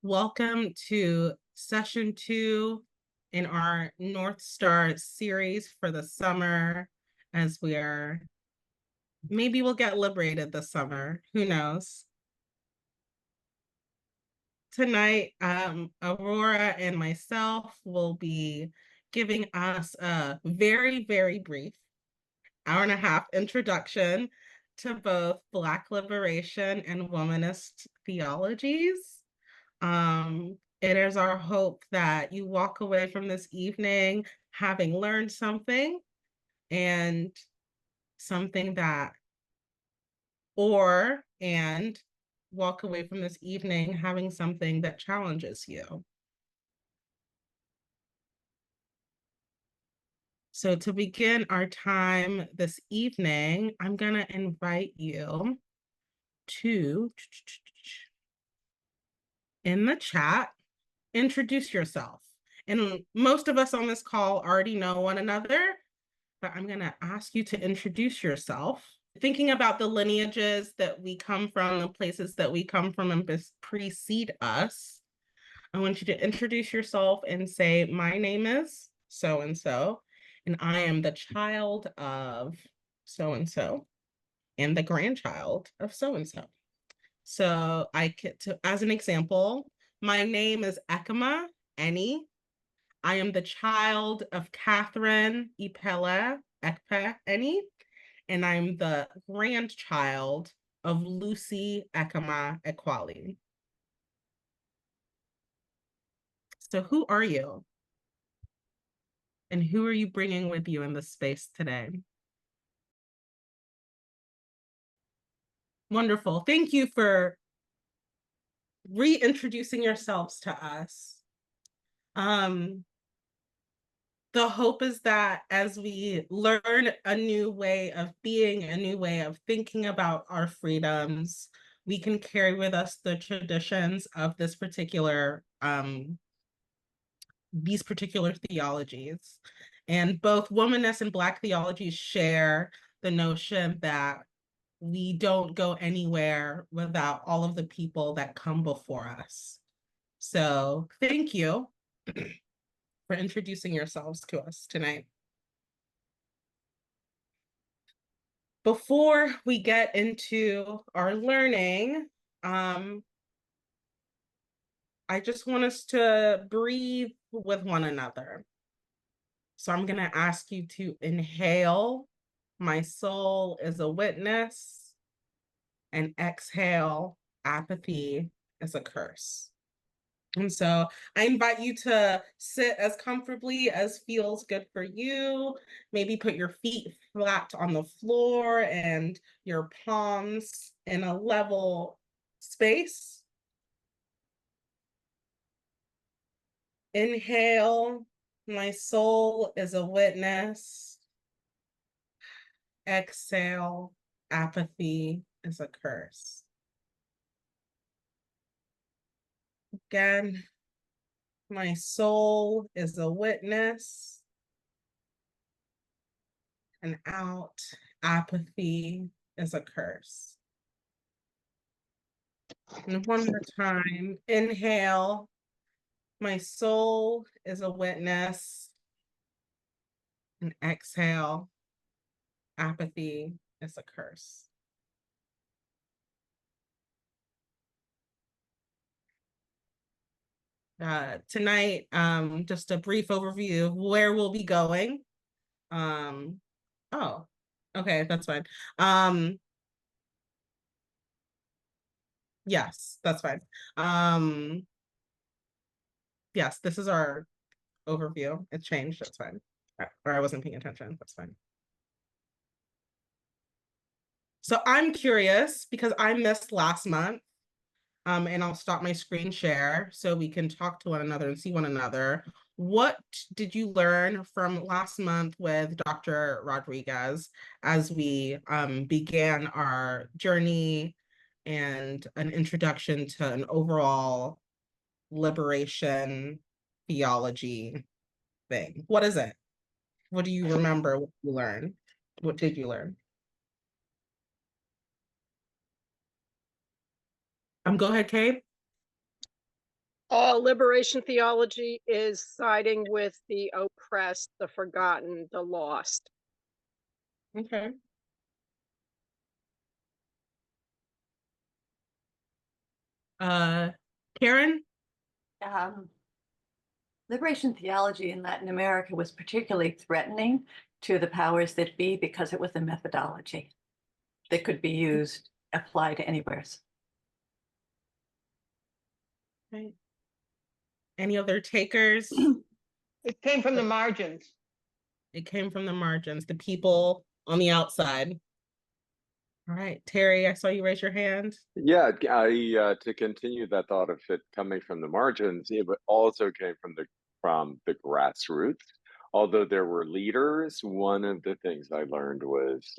Welcome to session 2 in our North Star series for the summer, as maybe we'll get liberated this summer, who knows? Tonight, Aurora and myself will be giving us a very, very brief hour-and-a-half introduction to both Black liberation and womanist theologies. It is our hope that you walk away from this evening having learned something and walk away from this evening having something that challenges you. So to begin our time this evening, I'm gonna invite you to, in the chat, introduce yourself. And most of us on this call already know one another, but I'm gonna ask you to introduce yourself. Thinking about the lineages that we come from, the places that we come from and precede us, I want you to introduce yourself and say, my name is so-and-so, and I am the child of so-and-so, and the grandchild of so-and-so. So as an example, my name is Ekama Eni. I am the child of Catherine Ipele Ekpe Eni, and I'm the grandchild of Lucy Ekama Ekwali. So who are you? And who are you bringing with you in this space today? Wonderful. Thank you for reintroducing yourselves to us. The hope is that as we learn a new way of being, a new way of thinking about our freedoms, we can carry with us the traditions of these particular theologies. And both womanist and Black theologies share the notion that we don't go anywhere without all of the people that come before us. So thank you for introducing yourselves to us tonight. Before we get into our learning, I just want us to breathe with one another. So I'm going to ask you to inhale, my soul is a witness, and exhale, apathy is a curse. And so I invite you to sit as comfortably as feels good for you. Maybe put your feet flat on the floor and your palms in a level space. Inhale, my soul is a witness. Exhale, apathy is a curse. Again, my soul is a witness. And out, apathy is a curse. And one more time, inhale, my soul is a witness. And exhale, apathy is a curse. Tonight, just a brief overview of where we'll be going. Oh, okay, that's fine. Yes, that's fine. Yes, this is our overview. It changed, that's fine. Or I wasn't paying attention, that's fine. So I'm curious because I missed last month, and I'll stop my screen share so we can talk to one another and see one another. What did you learn from last month with Dr. Rodriguez as we began our journey and an introduction to an overall liberation theology thing? What is it? What do you remember? What you learned? What did you learn? Go ahead, Kate. All liberation theology is siding with the oppressed, the forgotten, the lost. Okay. Karen? Liberation theology in Latin America was particularly threatening to the powers that be because it was a methodology that could be used, applied anywhere. Right. Any other takers? It came from the margins. It came from the margins, the people on the outside. All right, Terry, I saw you raise your hand. Yeah, to continue that thought of it coming from the margins, it also came from the grassroots. Although there were leaders, one of the things I learned was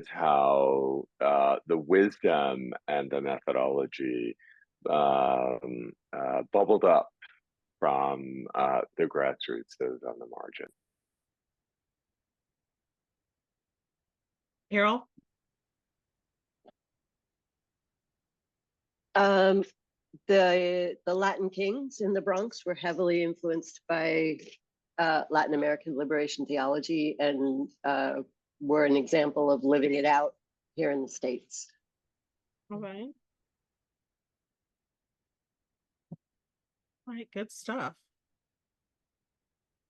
how the wisdom and the methodology bubbled up from the grassroots, those on the margin. Carol? The Latin kings in the Bronx were heavily influenced by Latin American liberation theology and were an example of living it out here in the States. All right. All right, good stuff.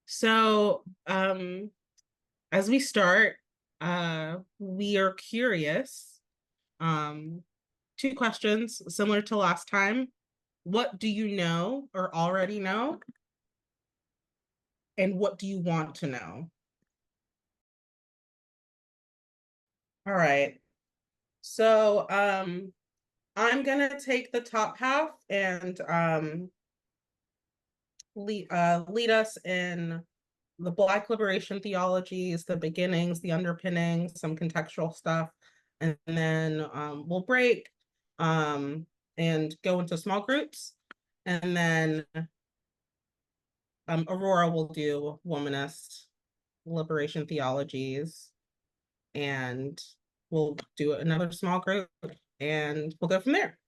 So, as we start, we are curious. Two questions similar to last time. What do you know or already know? And what do you want to know? All right. So, I'm gonna take the top half and lead us in the Black liberation theologies, the beginnings, the underpinnings, some contextual stuff, and then we'll break and go into small groups, and then Aurora will do Womanist Liberation Theologies, and we'll do another small group, and we'll go from there.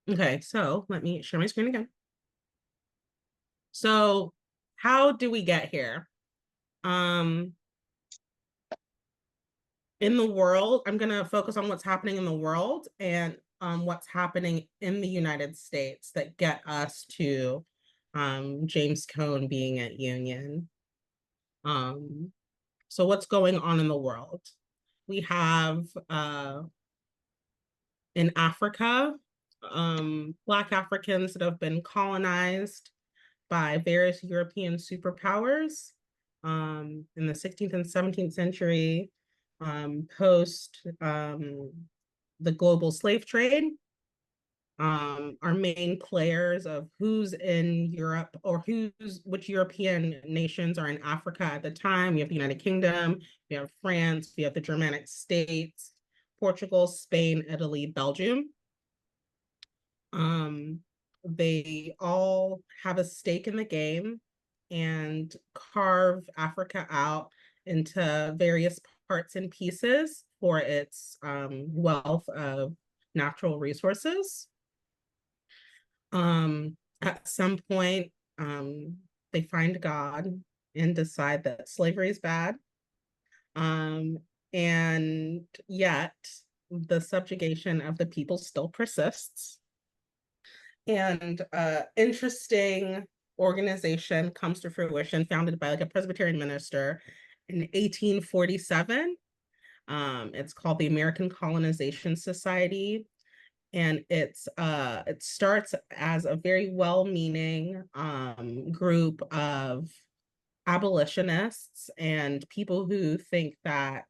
Okay, so let me share my screen again. So how do we get here? In the world, I'm going to focus on what's happening in the world and what's happening in the United States that get us to James Cone being at Union. So what's going on in the world? We have in Africa, Black Africans that have been colonized by various European superpowers in the 16th and 17th century, post the global slave trade. Our main players of who's in Europe or which European nations are in Africa at the time. We have the United Kingdom, we have France, we have the Germanic states, Portugal, Spain, Italy, Belgium. They all have a stake in the game and carve Africa out into various parts and pieces for its wealth of natural resources. At some point, they find God and decide that slavery is bad. And yet the subjugation of the people still persists. And interesting organization comes to fruition, founded by like a Presbyterian minister in 1847. It's called the American Colonization Society. And it starts as a very well-meaning group of abolitionists and people who think that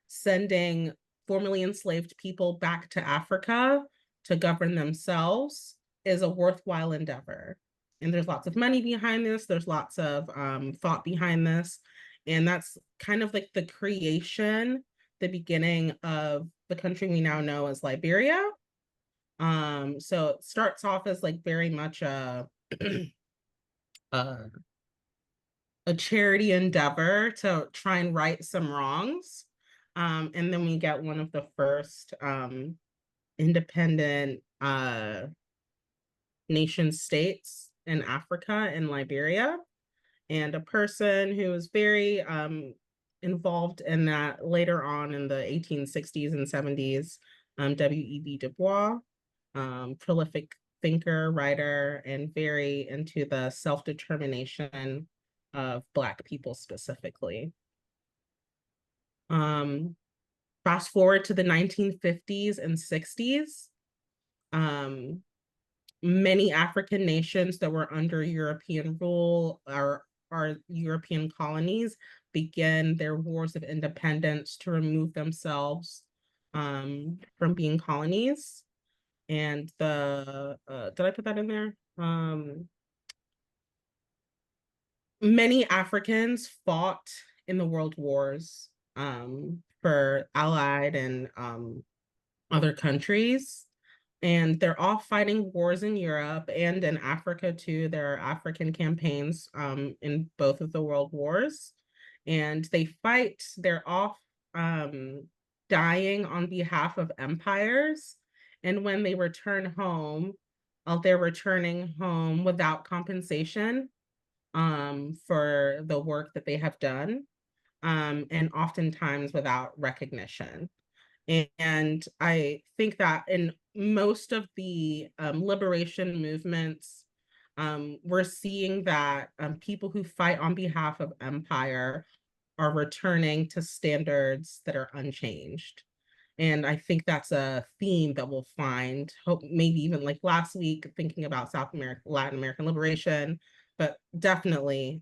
sending formerly enslaved people back to Africa to govern themselves is a worthwhile endeavor. And there's lots of money behind this. There's lots of thought behind this. And that's kind of like the creation, the beginning of the country we now know as Liberia. So it starts off as like very much a charity endeavor to try and right some wrongs. And then we get one of the first independent nation states in Africa and Liberia, and a person who was very involved in that later on in the 1860s and 70s, W.E.B. Du Bois, prolific thinker, writer, and very into the self-determination of Black people specifically. Fast forward to the 1950s and 60s, many African nations that were under European rule or European colonies began their wars of independence to remove themselves from being colonies. And did I put that in there? Many Africans fought in the world wars for Allied and other countries. And they're all fighting wars in Europe and in Africa too. There are African campaigns in both of the world wars. And they're all dying on behalf of empires. And when they return home, they're returning home without compensation for the work that they have done, and oftentimes without recognition. And I think that in most of the liberation movements, we're seeing that people who fight on behalf of empire are returning to standards that are unchanged. And I think that's a theme that we'll find, hope maybe even like last week, thinking about South America, Latin American liberation, but definitely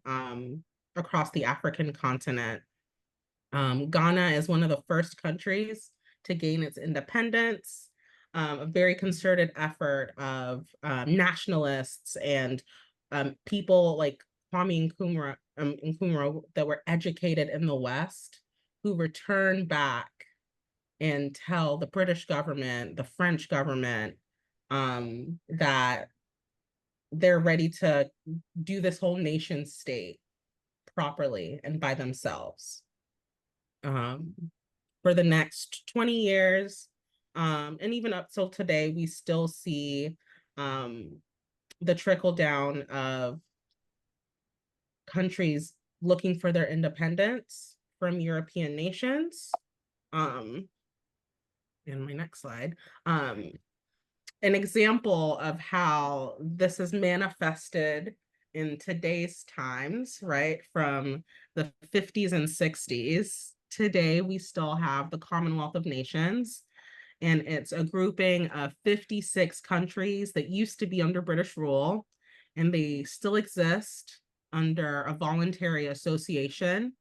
across the African continent. Ghana is one of the first countries to gain its independence, a very concerted effort of nationalists and people like Kwame Nkrumah that were educated in the West, who return back and tell the British government, the French government, that they're ready to do this whole nation state properly and by themselves. For the next 20 years, and even up till today, we still see the trickle down of countries looking for their independence from European nations. In my next slide, an example of how this is manifested in today's times, right? From the 50s and 60s, today we still have the Commonwealth of Nations, and it's a grouping of 56 countries that used to be under British rule, and they still exist under a voluntary association.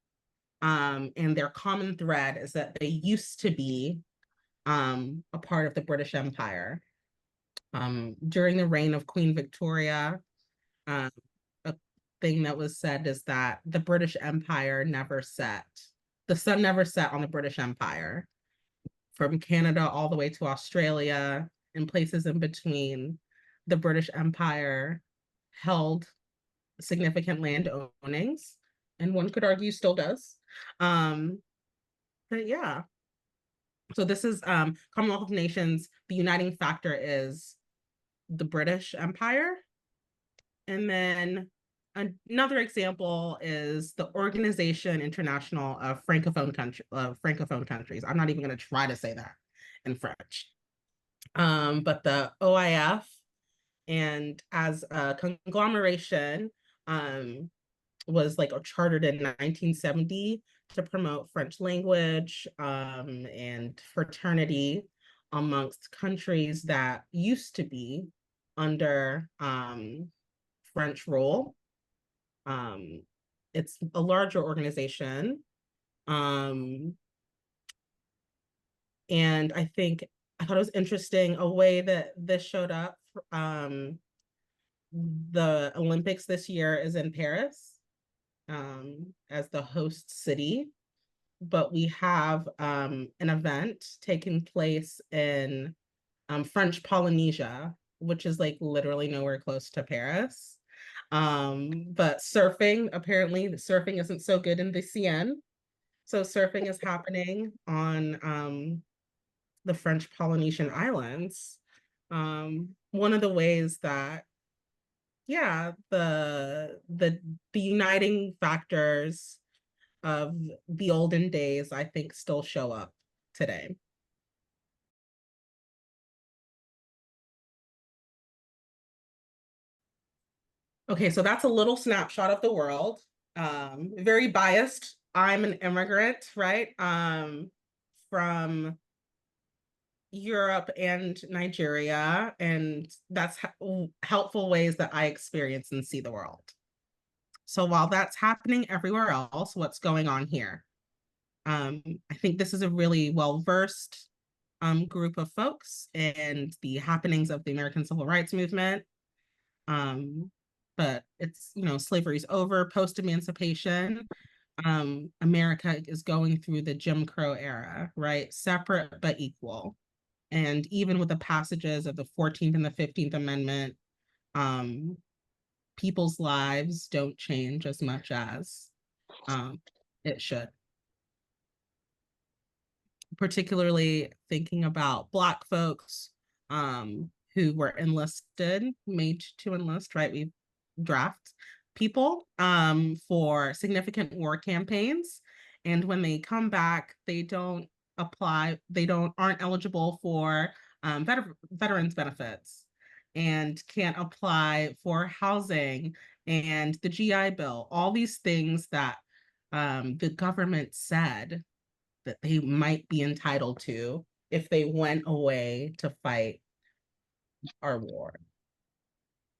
And their common thread is that they used to be a part of the British Empire. During the reign of Queen Victoria, a thing that was said is that the British Empire never set, the sun never set on the British Empire. From Canada all the way to Australia and places in between, the British Empire held significant land ownings, and one could argue still does. But yeah. So this is Commonwealth of Nations. The uniting factor is the British Empire. And then another example is the Organization International of Francophone countries. I'm not even going to try to say that in French. But the OIF, and as a conglomeration, was like chartered in 1970 to promote French language and fraternity amongst countries that used to be under French rule. It's a larger organization. And I thought it was interesting a way that this showed up. The Olympics this year is in Paris as the host city, but we have an event taking place in French Polynesia, which is like literally nowhere close to Paris. But surfing, apparently the surfing isn't so good in the CN. So surfing is happening on the French Polynesian Islands. One of the ways that yeah, the uniting factors of the olden days, I think, still show up today. Okay, so that's a little snapshot of the world. Very biased. I'm an immigrant, right? From Europe and Nigeria, and that's helpful ways that I experience and see the world. So while that's happening everywhere else, what's going on here? I think this is a really well-versed group of folks and the happenings of the American Civil Rights Movement. But it's, slavery's over, post-emancipation. America is going through the Jim Crow era, right? Separate but equal. And even with the passages of the 14th and the 15th Amendment, people's lives don't change as much as it should. Particularly thinking about Black folks who were enlisted, made to enlist, right? We draft people for significant war campaigns. And when they come back, they don't apply, aren't eligible for veterans benefits and can't apply for housing and the GI Bill, all these things that the government said that they might be entitled to if they went away to fight our war.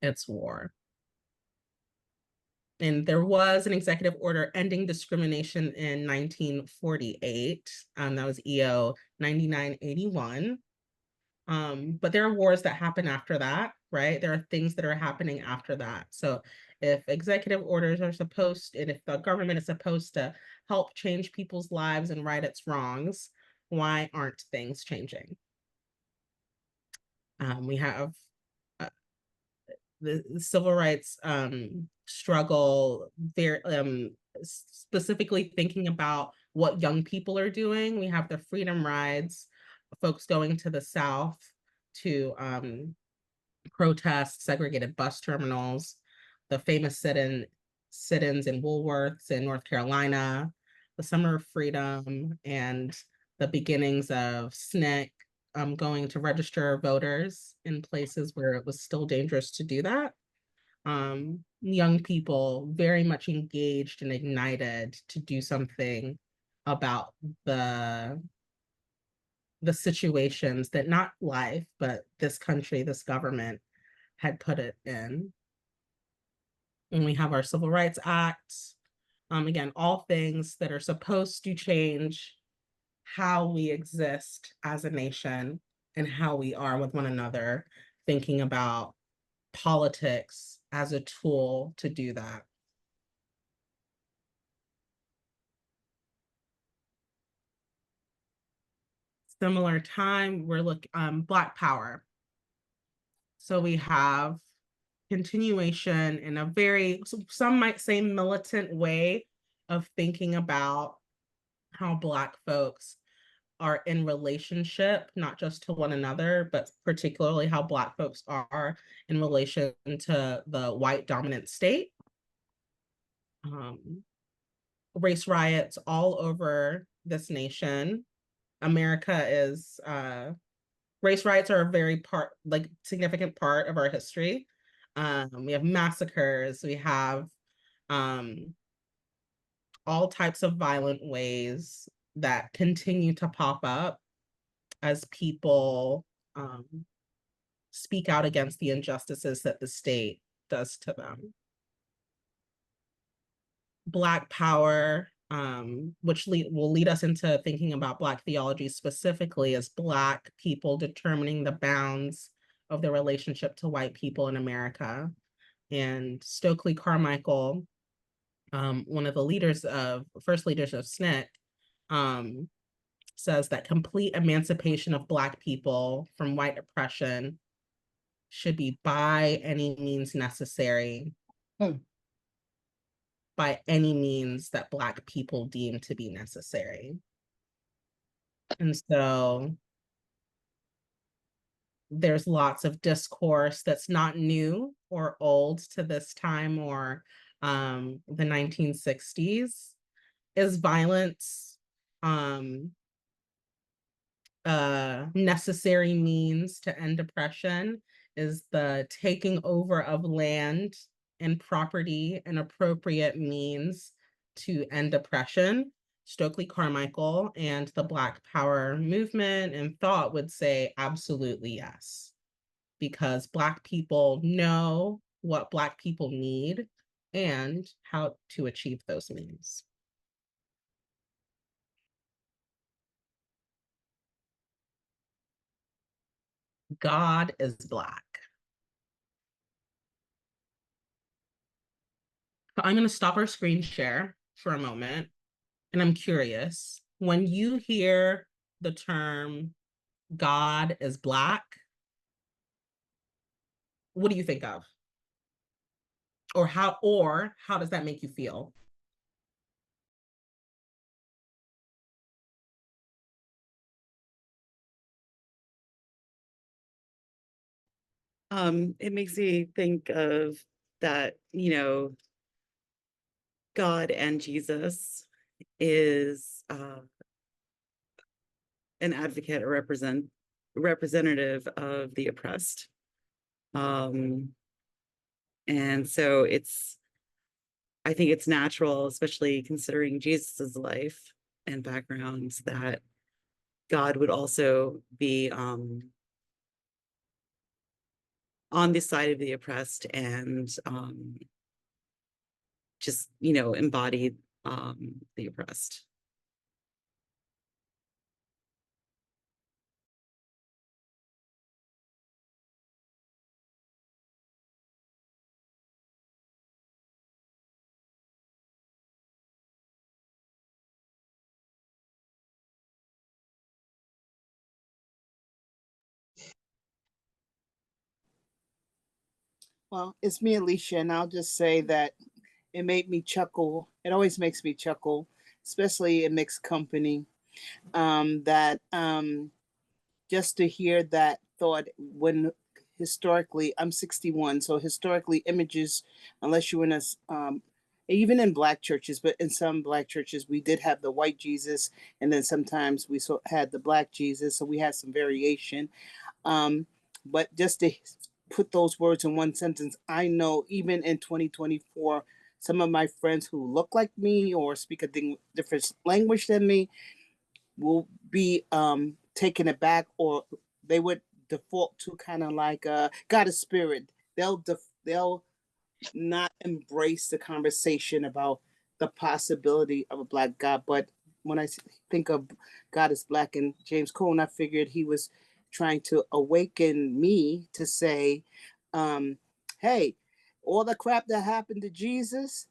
It's war. And there was an executive order ending discrimination in 1948. That was EO 9981. But there are wars that happen after that, right? There are things that are happening after that. So if executive orders are supposed, and if the government is supposed to help change people's lives and right its wrongs, why aren't things changing? We have the civil rights struggle, very specifically thinking about what young people are doing. We have the freedom rides, folks going to the South to protest segregated bus terminals, the famous sit-ins in Woolworths in North Carolina, the Summer of Freedom, and the beginnings of SNCC going to register voters in places where it was still dangerous to do that. Young people very much engaged and ignited to do something about the situations that not life, but this country, this government had put it in. And we have our Civil Rights Act. Again, all things that are supposed to change how we exist as a nation and how we are with one another, thinking about politics as a tool to do that. Similar time, we're looking Black Power. So we have continuation in a very, some might say, militant way of thinking about how Black folks are in relationship, not just to one another, but particularly how Black folks are in relation to the white dominant state. Race riots all over this nation. America is, race riots are a very significant part of our history. We have massacres, we have all types of violent ways that continue to pop up as people speak out against the injustices that the state does to them. Black Power, which will lead us into thinking about Black theology specifically as Black people determining the bounds of their relationship to white people in America. And Stokely Carmichael, one of the first leaders of SNCC, says that complete emancipation of Black people from white oppression should be by any means necessary, by any means that Black people deem to be necessary. And so there's lots of discourse that's not new or old to this time or the 1960s. Is violence necessary means to end oppression? Is the taking over of land and property an appropriate means to end oppression? Stokely Carmichael and the Black Power movement and thought would say absolutely yes, because Black people know what Black people need and how to achieve those means. God is Black. I'm going to stop our screen share for a moment. And I'm curious, when you hear the term God is Black, what do you think of? Or how does that make you feel? It makes me think of that, God and Jesus is an advocate or representative of the oppressed. And so I think it's natural, especially considering Jesus's life and backgrounds, that God would also be on the side of the oppressed and just, embody the oppressed. Well, it's me, Alicia, and I'll just say that it made me chuckle. It always makes me chuckle, especially in mixed company. That just to hear that thought when historically, I'm 61, so historically images, unless you're in a, even in Black churches, but in some Black churches, we did have the white Jesus, and then sometimes we had the Black Jesus, so we had some variation. But just to put those words in one sentence, I know even in 2024, some of my friends who look like me or speak a different language than me will be taken aback, or they would default to kind of like God is spirit. They'll not embrace the conversation about the possibility of a Black God. But when I think of God is Black and James Cone, I figured he was trying to awaken me to say, hey, all the crap that happened to Jesus,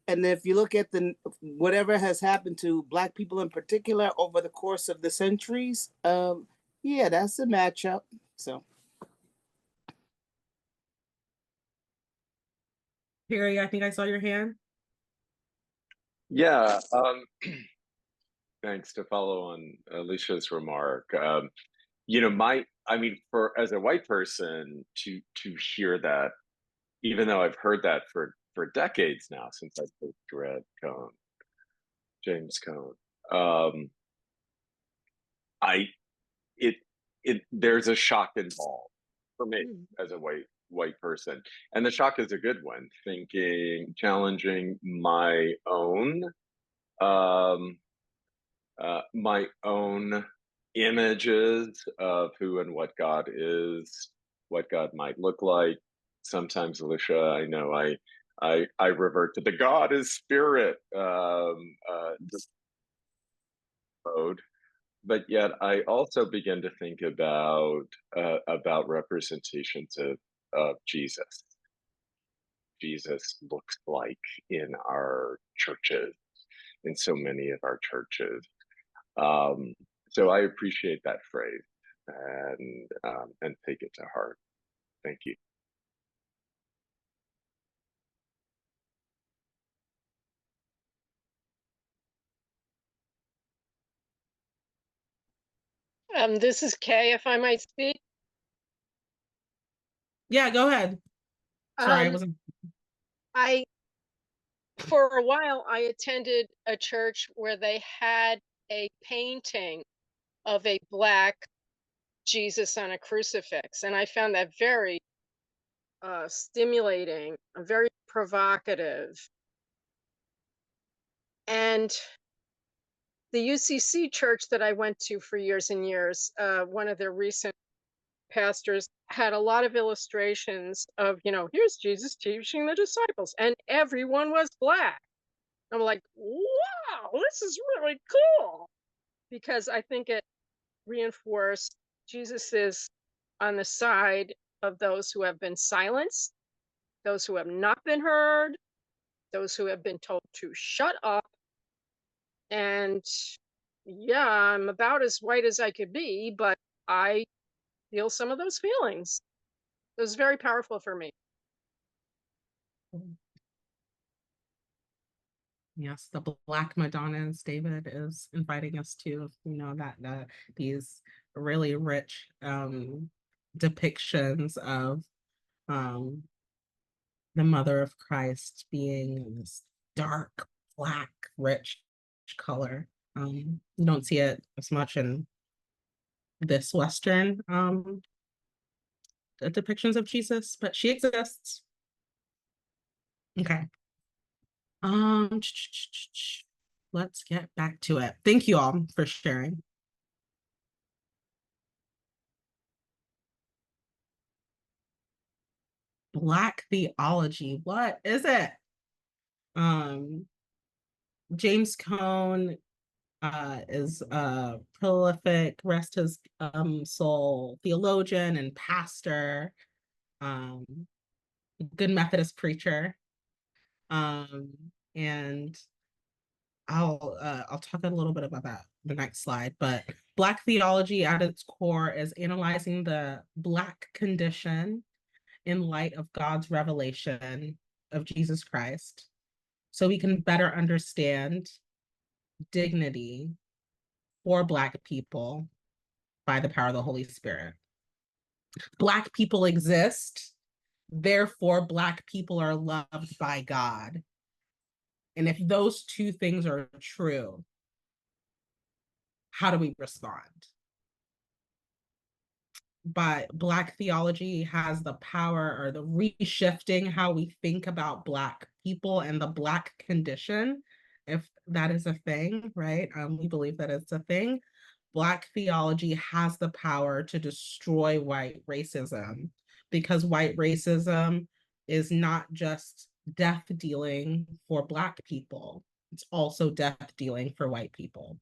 and if you look at the whatever has happened to Black people in particular over the course of the centuries, yeah, that's a matchup. So, Perry, I think I saw your hand. Yeah, thanks. To follow on Alicia's remark, for as a white person to hear that, even though I've heard that for decades now since I first read James Cone, I there's a shock involved for me as a white person, and the shock is a good one. Challenging my own images of who and what God is, what God might look like. Sometimes, Alicia, I know I revert to the God is spirit mode, but yet I also begin to think about representations of Jesus. Jesus looks like in our churches, in so many of our churches. So I appreciate that phrase and take it to heart. Thank you. This is Kay, if I might speak. Yeah, go ahead. Sorry, I Um, wasn't. for a while, I attended a church where they had a painting of a Black Jesus on a crucifix, and I found that very stimulating, very provocative. And the UCC church that I went to for years and years, one of their recent pastors had a lot of illustrations of, here's Jesus teaching the disciples, and everyone was Black. I'm like, wow, this is really cool, because I think it reinforced Jesus is on the side of those who have been silenced, those who have not been heard, those who have been told to shut up. And yeah, I'm about as white as I could be, but I feel some of those feelings. It was very powerful for me. Yes, the Black Madonnas, David is inviting us to, that these really rich depictions of the Mother of Christ being this dark, black, rich color. You don't see it as much in this Western depictions of Jesus, but she exists. Okay. Let's get back to it. Thank you all for sharing. Black theology, what is it? James Cone is a prolific, rest his soul, theologian and pastor, good Methodist preacher. And I'll talk a little bit about that the next slide, but Black theology at its core is analyzing the Black condition in light of God's revelation of Jesus Christ, so we can better understand dignity for Black people by the power of the Holy Spirit. Black people exist, therefore Black people are loved by God. And if those two things are true, how do we respond? But Black theology has the power, or the reshifting how we think about Black people and the Black condition, if that is a thing, right? We believe that it's a thing. Black theology has the power to destroy white racism, because white racism is not just death dealing for Black people, it's also death dealing for white people.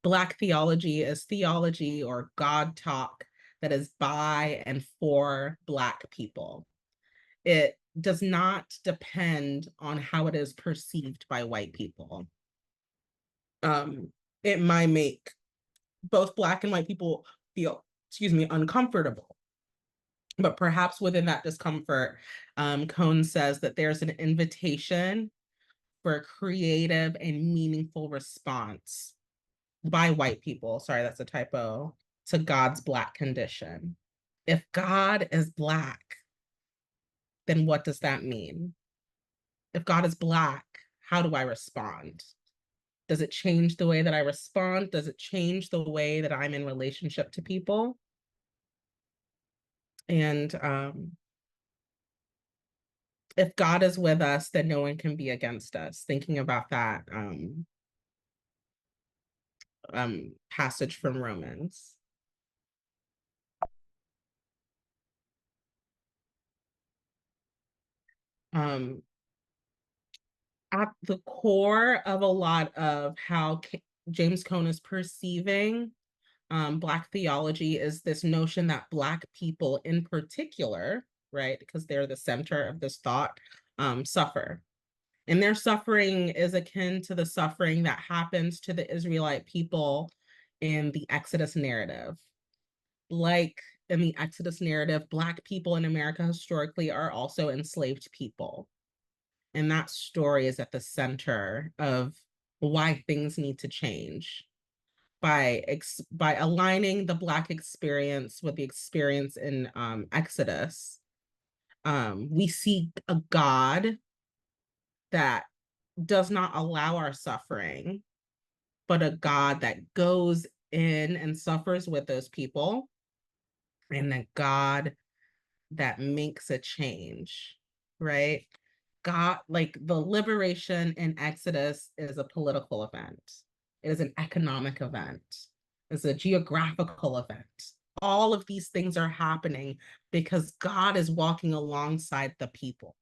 Black theology is theology or God talk that is by and for Black people. It does not depend on how it is perceived by white people. It might make both Black and white people feel, uncomfortable. But perhaps within that discomfort, Cone says that there's an invitation for a creative and meaningful response by white people, sorry, that's a typo, to God's Black condition. If God is Black, then what does that mean? If God is Black, how do I respond? Does it change the way that I respond? Does it change the way that I'm in relationship to people? And if God is with us, then no one can be against us. Thinking about that passage from Romans. At the core of a lot of how James Cone is perceiving Black theology is this notion that Black people in particular, right, because they're the center of this thought, suffer. And their suffering is akin to the suffering that happens to the Israelite people in the Exodus narrative. Like in the Exodus narrative, Black people in America historically are also enslaved people. And that story is at the center of why things need to change. By aligning the Black experience with the experience in Exodus, We see a God that does not allow our suffering, but a God that goes in and suffers with those people, and a God that makes a change, right? God, like the liberation in Exodus is a political event. It is an economic event. It's a geographical event. All of these things are happening because God is walking alongside the people.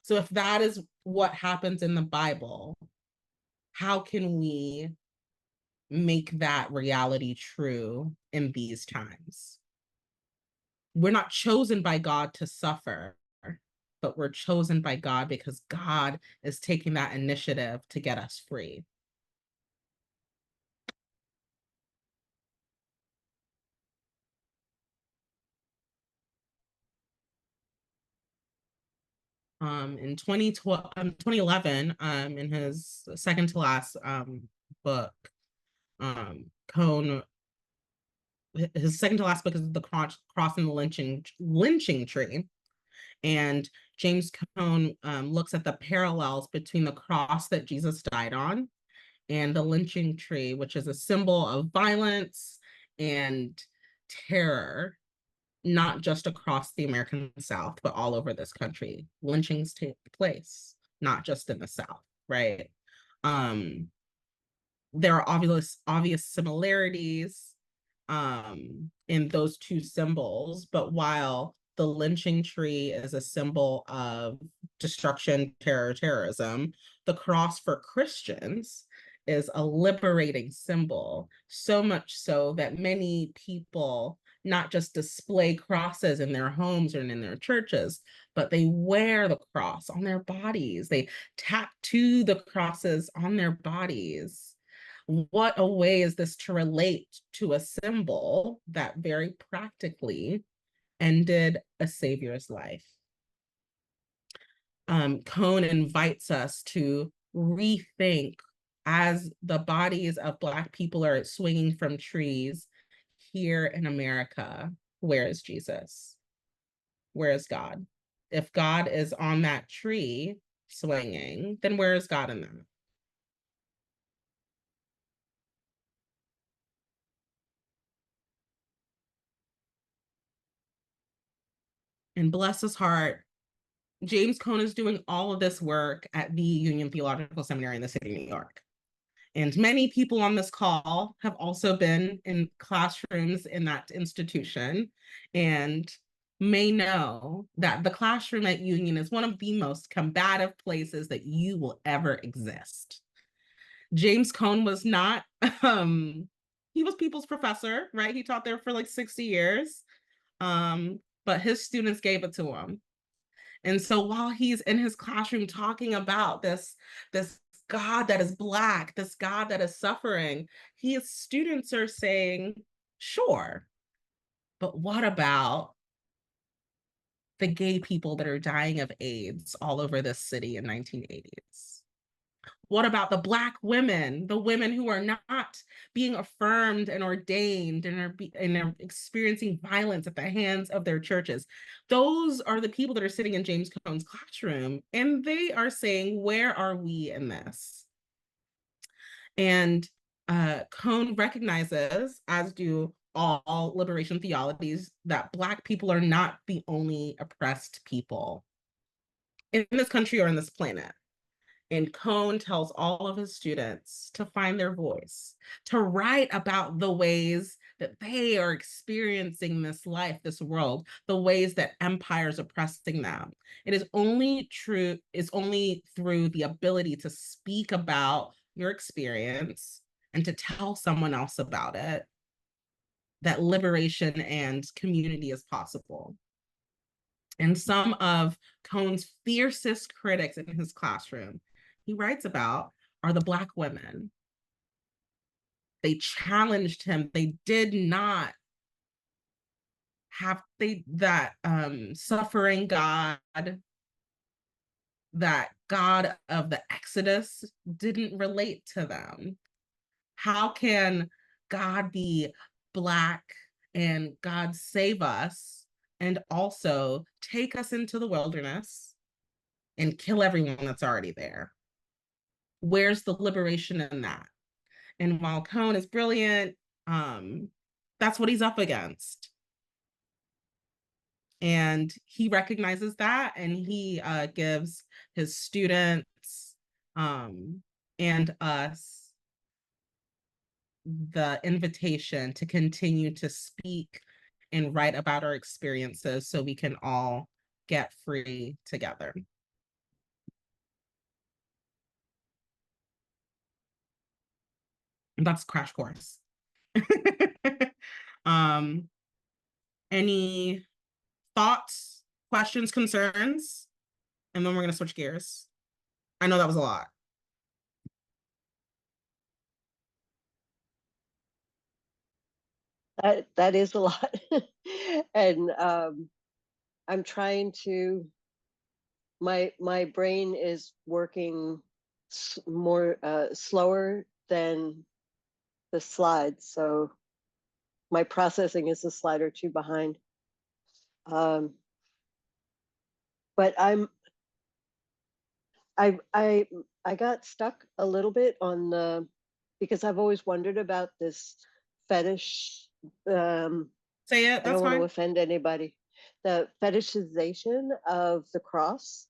So if that is what happens in the Bible, how can we make that reality true in these times? We're not chosen by God to suffer, but we're chosen by God because God is taking that initiative to get us free. In 2011, in his second to last book, Cone, his second to last book is The Cross and the Lynching Tree. And James Cone looks at the parallels between the cross that Jesus died on and the lynching tree, which is a symbol of violence and terror, not just across the American South, but all over this country. Lynchings take place, not just in the South, right? There are obvious similarities in those two symbols, but while the lynching tree is a symbol of destruction, terror, terrorism, the cross for Christians is a liberating symbol, so much so that many people not just display crosses in their homes or in their churches, but they wear the cross on their bodies. They tattoo the crosses on their bodies. What a way is this to relate to a symbol that very practically ended a savior's life? Cone invites us to rethink, as the bodies of Black people are swinging from trees here in America, where is Jesus? Where is God? If God is on that tree swinging, then where is God in that? And bless his heart, James Cone is doing all of this work at the Union Theological Seminary in the city of New York. And many people on this call have also been in classrooms in that institution and may know that the classroom at Union is one of the most combative places that you will ever exist. James Cone was not, he was people's professor, right? He taught there for like 60 years, but his students gave it to him. And so while he's in his classroom talking about this God that is Black, this God that is suffering, his students are saying, sure, but what about the gay people that are dying of AIDS all over this city in 1980s? What about the Black women, the women who are not being affirmed and ordained and are experiencing violence at the hands of their churches? Those are the people that are sitting in James Cone's classroom, and they are saying, where are we in this? And Cone recognizes, as do all liberation theologies, that Black people are not the only oppressed people in this country or in this planet. And Cone tells all of his students to find their voice, to write about the ways that they are experiencing this life, this world, the ways that empires are oppressing them. It is only through the ability to speak about your experience and to tell someone else about it that liberation and community is possible. And some of Cone's fiercest critics in his classroom, he writes about, are the Black women. They challenged him. They did not have that suffering God, that God of the Exodus didn't relate to them. How can God be Black and God save us, and also take us into the wilderness and kill everyone that's already there. Where's the liberation in that? And while Cone is brilliant, that's what he's up against. And he recognizes that, and he gives his students and us the invitation to continue to speak and write about our experiences so we can all get free together. That's Crash Course. Any thoughts, questions, concerns? And then we're going to switch gears. I know that was a lot. That is a lot. And I'm trying to, my brain is working more slower than the slides, so my processing is a slide or two behind. But I got stuck a little bit on the, because I've always wondered about this fetish. Say it, I don't that's want to fine. offend anybody. The fetishization of the cross,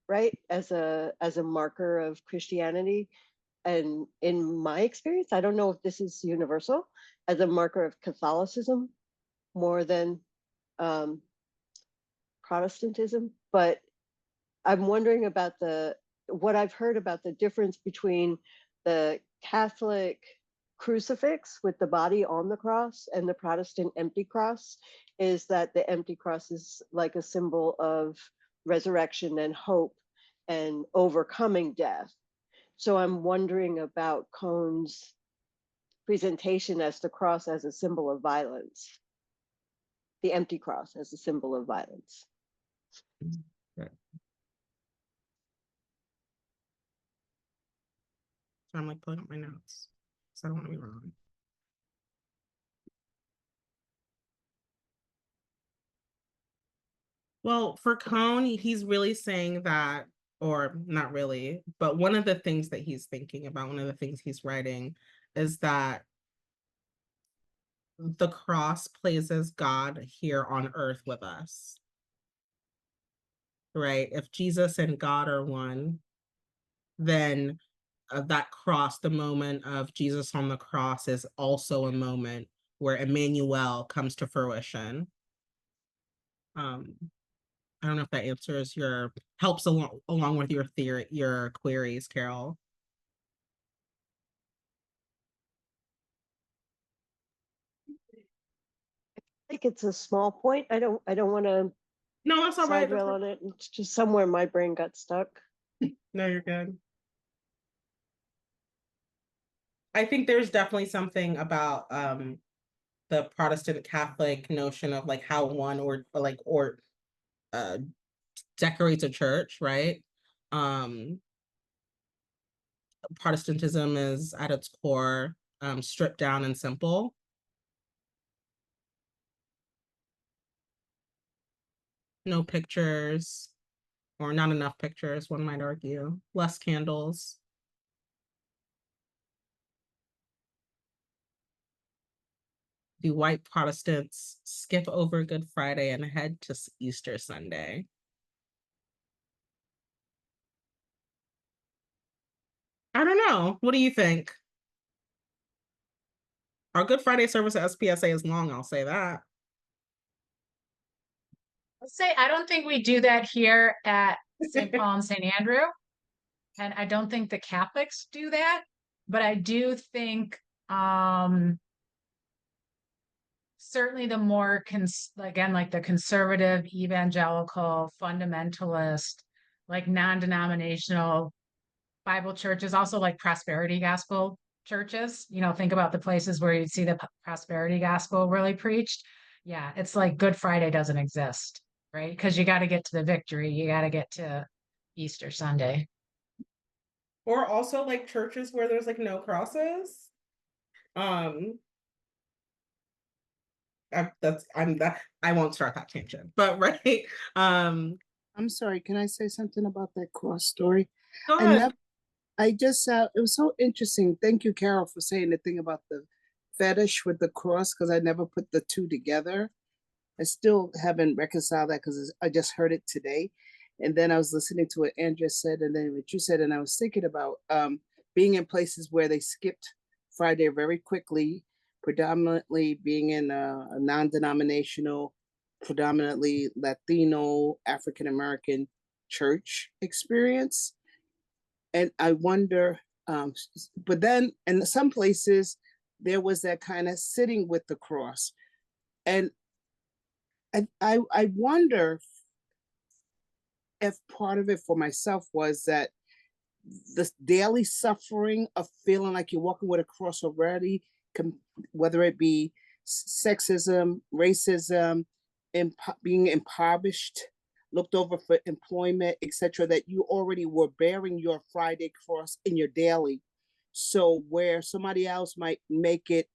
right, as a marker of Christianity. And in my experience, I don't know if this is universal, as a marker of Catholicism more than Protestantism. But I'm wondering about what I've heard about the difference between the Catholic crucifix with the body on the cross and the Protestant empty cross, is that the empty cross is like a symbol of resurrection and hope and overcoming death. So I'm wondering about Cone's presentation as the cross as a symbol of violence, the empty cross as a symbol of violence. Right. So I'm like pulling up my notes, so I don't want to be wrong. Well, for Cone, he's really saying that, or not really, but one of the things that he's thinking about, one of the things he's writing, is that the cross places God here on earth with us. Right? If Jesus and God are one, then that cross, the moment of Jesus on the cross, is also a moment where Emmanuel comes to fruition. I don't know if that answers helps along with your theory, your queries, Carol. I think it's a small point. I don't want to No, that's all right. side rail on it. It's just somewhere my brain got stuck. No, you're good. I think there's definitely something about the Protestant Catholic notion of like how one or decorates a church, right? Protestantism is at its core stripped down and simple. No pictures, or not enough pictures, one might argue. Less candles. Do white Protestants skip over Good Friday and head to Easter Sunday? I don't know. What do you think? Our Good Friday service at SPSA is long, I'll say that. Let's say I don't think we do that here at St. Paul and St. Andrew. And I don't think the Catholics do that, but I do think certainly the more again, like the conservative, evangelical, fundamentalist, like non-denominational Bible churches, also like prosperity gospel churches, think about the places where you'd see the prosperity gospel really preached. Yeah, it's like Good Friday doesn't exist, right? Because you got to get to the victory. You got to get to Easter Sunday. Or also like churches where there's like no crosses. I won't start that tangent, but right. I'm sorry, can I say something about that cross story? Go I ahead. never, I just, it was so interesting. Thank you, Carol, for saying the thing about the fetish with the cross, because I never put the two together. I still haven't reconciled that because I just heard it today. And then I was listening to what Andrea said, and then what you said, and I was thinking about being in places where they skipped Friday very quickly, predominantly being in a non-denominational, predominantly Latino, African-American church experience. And I wonder, but then in some places, there was that kind of sitting with the cross. And I wonder if part of it for myself was that the daily suffering of feeling like you're walking with a cross already, whether it be sexism, racism, being impoverished, looked over for employment, etc., that you already were bearing your Friday cross in your daily. So where somebody else might make it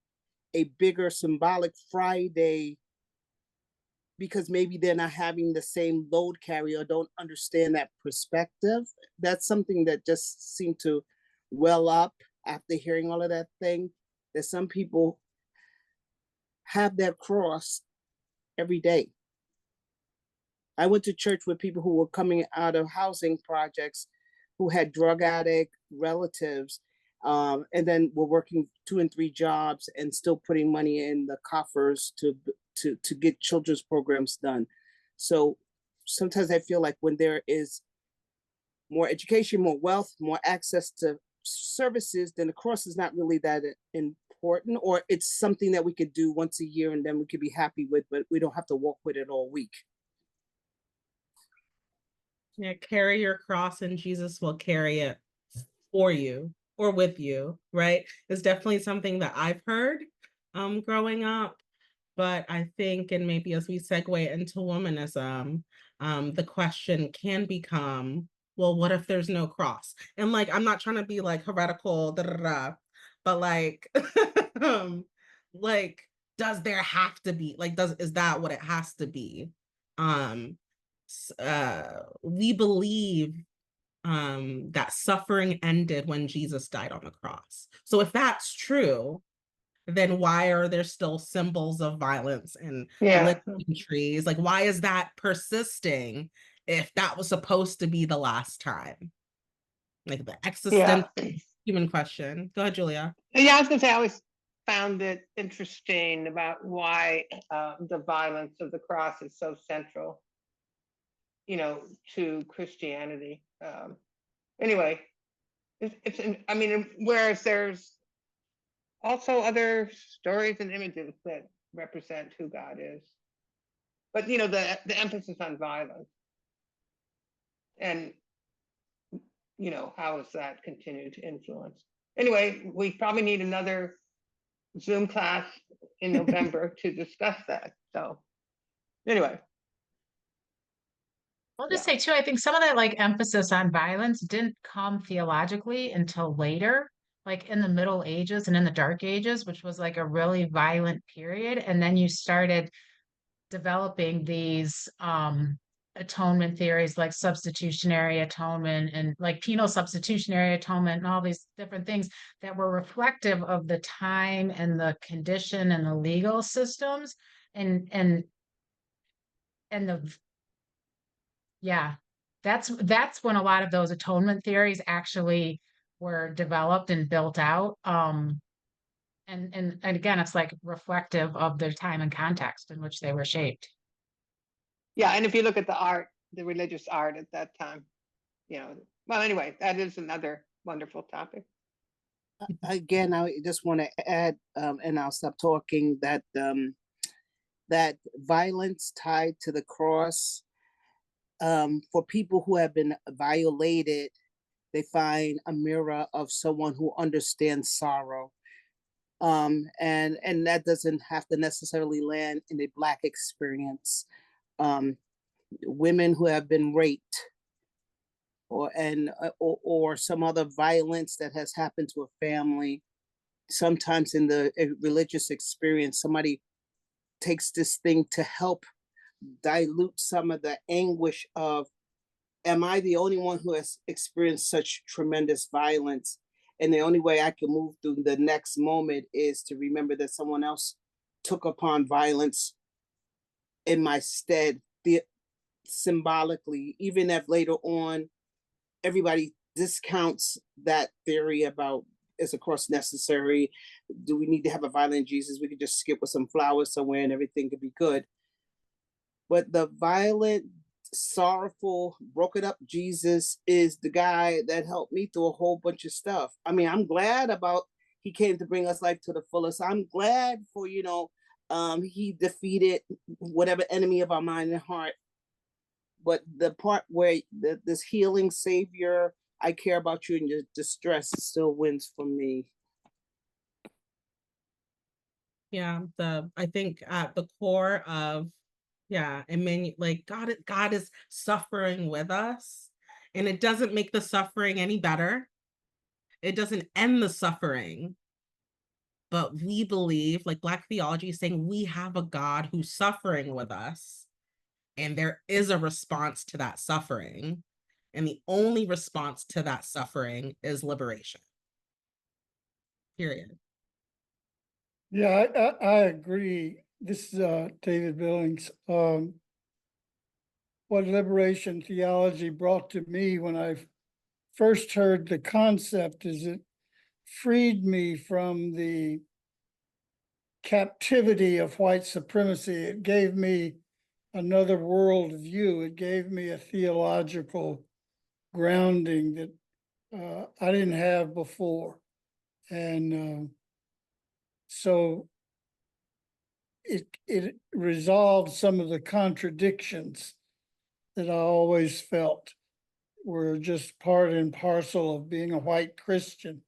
a bigger symbolic Friday because maybe they're not having the same load carry or don't understand that perspective. That's something that just seemed to well up after hearing all of that thing, that some people have that cross every day. I went to church with people who were coming out of housing projects who had drug addict relatives, and then were working 2 and 3 jobs and still putting money in the coffers to get children's programs done. So sometimes I feel like when there is more education, more wealth, more access to services, then the cross is not really that important, or it's something that we could do once a year and then we could be happy with, but we don't have to walk with it all week. Yeah, carry your cross and Jesus will carry it for you or with you, right? It's definitely something that I've heard growing up. But I think, and maybe as we segue into womanism, the question can become, well, what if there's no cross? And like, I'm not trying to be like heretical, but like, like, does there have to be, like, is that what it has to be? We believe that suffering ended when Jesus died on the cross. So if that's true, then why are there still symbols of violence and lynching trees? Like, why is that persisting if that was supposed to be the last time? Like the existential human question. Go ahead, Julia. Yeah, I was gonna say, I always found it interesting about why the violence of the cross is so central, to Christianity. Anyway, I mean, whereas there's also other stories and images that represent who God is, but the emphasis on violence, and how has that continued to influence? Anyway, we probably need another Zoom class in November to discuss that. So anyway. I'll just say too, I think some of that like emphasis on violence didn't come theologically until later, like in the Middle Ages and in the Dark Ages, which was like a really violent period. And then you started developing these atonement theories like substitutionary atonement and like penal substitutionary atonement and all these different things that were reflective of the time and the condition and the legal systems and the that's when a lot of those atonement theories actually were developed and built out. And again, it's like reflective of their time and context in which they were shaped. Yeah, and if you look at the art, the religious art at that time, well, anyway, that is another wonderful topic. Again, I just want to add, and I'll stop talking, that that violence tied to the cross, for people who have been violated, they find a mirror of someone who understands sorrow. And that doesn't have to necessarily land in a Black experience. Women who have been raped or some other violence that has happened to a family, sometimes in the religious experience, somebody takes this thing to help dilute some of the anguish of, am I the only one who has experienced such tremendous violence? And the only way I can move through the next moment is to remember that someone else took upon violence in my stead, symbolically, even if later on everybody discounts that theory about, is a cross necessary? Do we need to have a violent Jesus? We could just skip with some flowers somewhere and everything could be good. But the violent, sorrowful, broken up Jesus is the guy that helped me through a whole bunch of stuff. I mean, I'm glad about he came to bring us life to the fullest. I'm glad for, he defeated whatever enemy of our mind and heart. But the part where this healing savior, I care about you in your distress, still wins for me. Yeah, I think at the core of, like God is suffering with us, and it doesn't make the suffering any better. It doesn't end the suffering. But we believe, like Black theology is saying, we have a God who's suffering with us, and there is a response to that suffering. And the only response to that suffering is liberation. Period. Yeah, I agree. This is David Billings. What liberation theology brought to me when I first heard the concept is it freed me from the captivity of white supremacy. It gave me another world view. It gave me a theological grounding that I didn't have before. And so it resolved some of the contradictions that I always felt were just part and parcel of being a white Christian,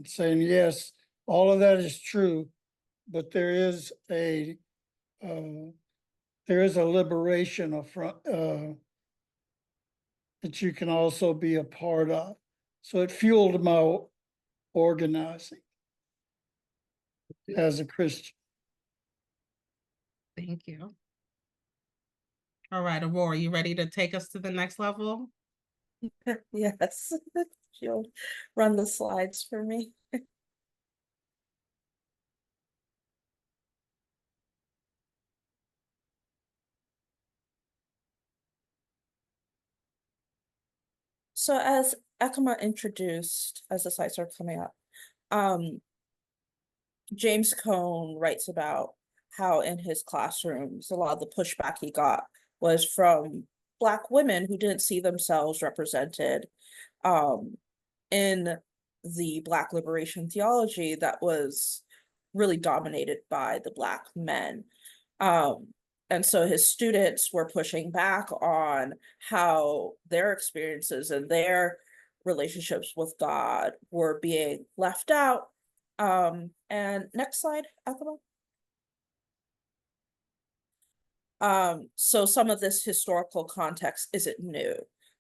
saying, yes, all of that is true, but there is a liberation that you can also be a part of. So it fueled my organizing as a Christian. Thank you. All right, Aurora, you ready to take us to the next level? Yes, she'll run the slides for me. So as Ekama introduced, as the slides are coming up, James Cone writes about how in his classrooms, a lot of the pushback he got was from Black women who didn't see themselves represented in the Black liberation theology that was really dominated by the Black men. And so his students were pushing back on how their experiences and their relationships with God were being left out. And next slide, Ekama. So some of this historical context isn't new,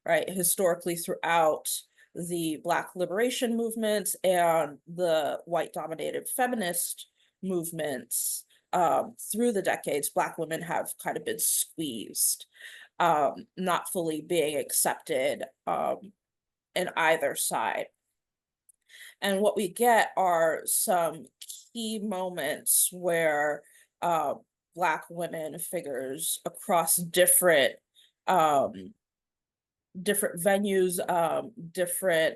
right? Historically, throughout the Black liberation movements and the white-dominated feminist movements, through the decades, Black women have kind of been squeezed, not fully being accepted in either side. And what we get are some key moments where Black women figures across different venues, different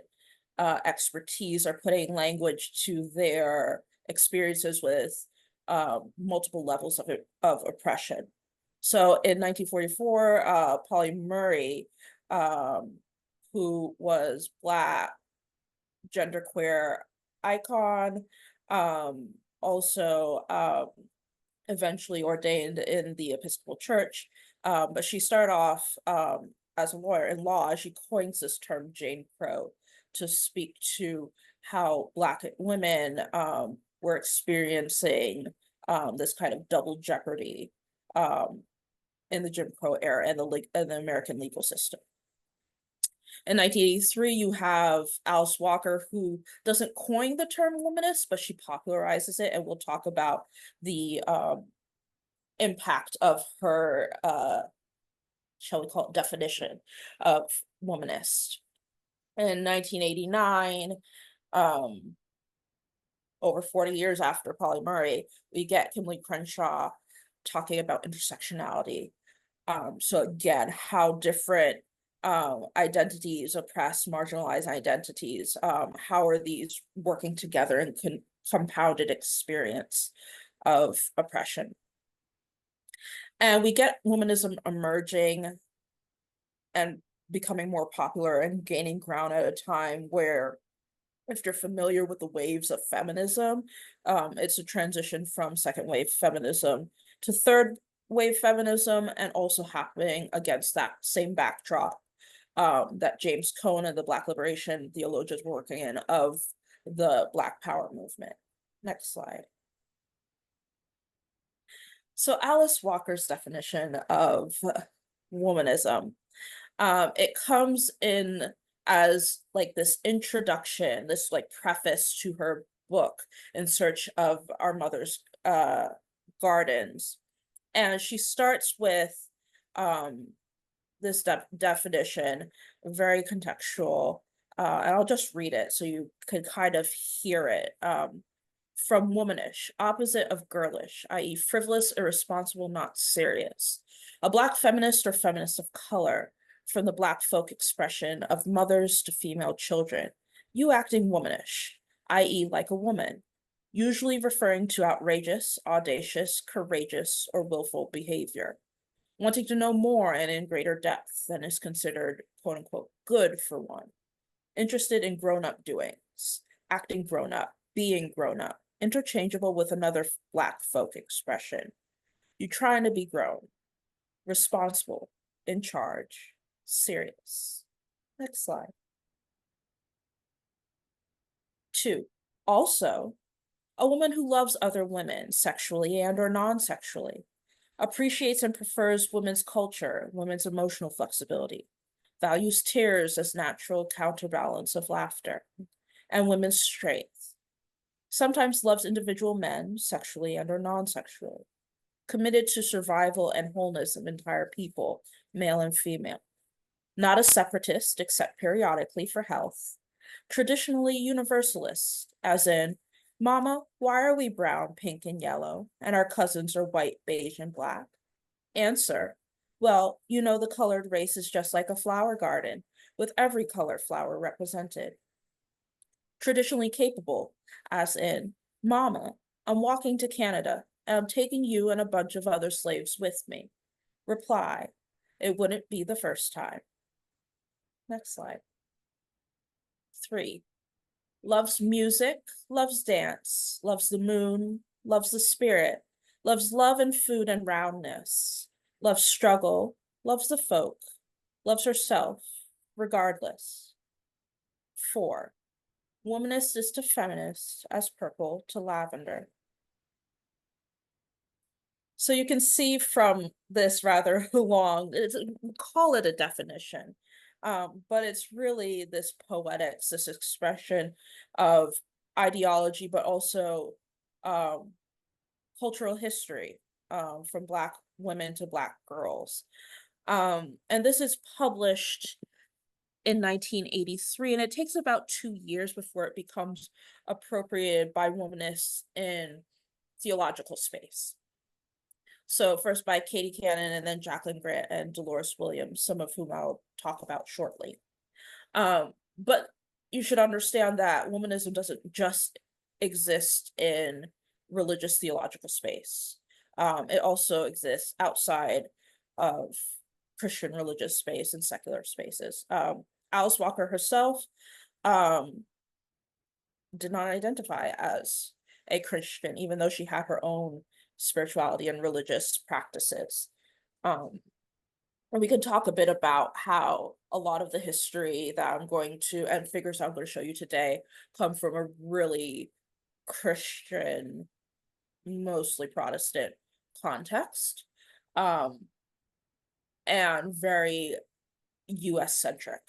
expertise are putting language to their experiences with multiple levels of oppression. So in 1944, Polly Murray, who was Black, genderqueer icon, also eventually ordained in the Episcopal Church, but she started off as a lawyer in law. She coins this term Jane Crow to speak to how Black women were experiencing this kind of double jeopardy in the Jim Crow era and the American legal system. In 1983, you have Alice Walker, who doesn't coin the term womanist, but she popularizes it, and we'll talk about the impact of her, shall we call it, definition of womanist. In 1989, over 40 years after Polly Murray, we get Kimberly Crenshaw talking about intersectionality. So again, how different identities, oppressed, marginalized identities, how are these working together in compounded experience of oppression? And we get womanism emerging and becoming more popular and gaining ground at a time where, if you're familiar with the waves of feminism, it's a transition from second wave feminism to third wave feminism, and also happening against that same backdrop that James Cone and the Black Liberation Theologians were working in of the Black Power movement. Next slide. So Alice Walker's definition of womanism, it comes in as like this introduction, this like preface to her book, In Search of Our Mother's Gardens. And she starts with this definition, very contextual, and I'll just read it so you can kind of hear it. From womanish, opposite of girlish, i.e. frivolous, irresponsible, not serious. A Black feminist or feminist of color, from the Black folk expression of mothers to female children. You acting womanish, i.e. like a woman, usually referring to outrageous, audacious, courageous, or willful behavior. Wanting to know more and in greater depth than is considered, quote unquote, good for one. Interested in grown-up doings, acting grown-up, being grown-up, interchangeable with another Black folk expression. You trying to be grown, responsible, in charge, serious. Next slide. 2. Also, a woman who loves other women sexually and or non-sexually, appreciates and prefers women's culture, women's emotional flexibility, values tears as natural counterbalance of laughter, and women's strength. Sometimes loves individual men, sexually and or non-sexually, committed to survival and wholeness of entire people, male and female. Not a separatist, except periodically for health. Traditionally universalist, as in, Mama, why are we brown, pink, and yellow, and our cousins are white, beige, and black? Answer, well, you know the colored race is just like a flower garden, with every color flower represented. Traditionally capable, as in, Mama, I'm walking to Canada, and I'm taking you and a bunch of other slaves with me. Reply, it wouldn't be the first time. Next slide. 3. Loves music, loves dance, loves the moon, loves the spirit, loves love and food and roundness, loves struggle, loves the folk, loves herself, regardless. 4. Womanist is to feminist as purple to lavender. So you can see from this rather long, call it a definition, but it's really this poetics, this expression of ideology, but also cultural history, from Black women to Black girls. And this is published in 1983, and it takes about 2 years before it becomes appropriated by womanists in theological space. So first by Katie Cannon, and then Jacqueline Grant and Dolores Williams, some of whom I'll talk about shortly. But you should understand that womanism doesn't just exist in religious theological space. It also exists outside of Christian religious space and secular spaces. Alice Walker herself did not identify as a Christian, even though she had her own spirituality and religious practices. And we can talk a bit about how a lot of the history that I'm going to, and figures I'm going to show you today, come from a really Christian, mostly Protestant context, and very US centric.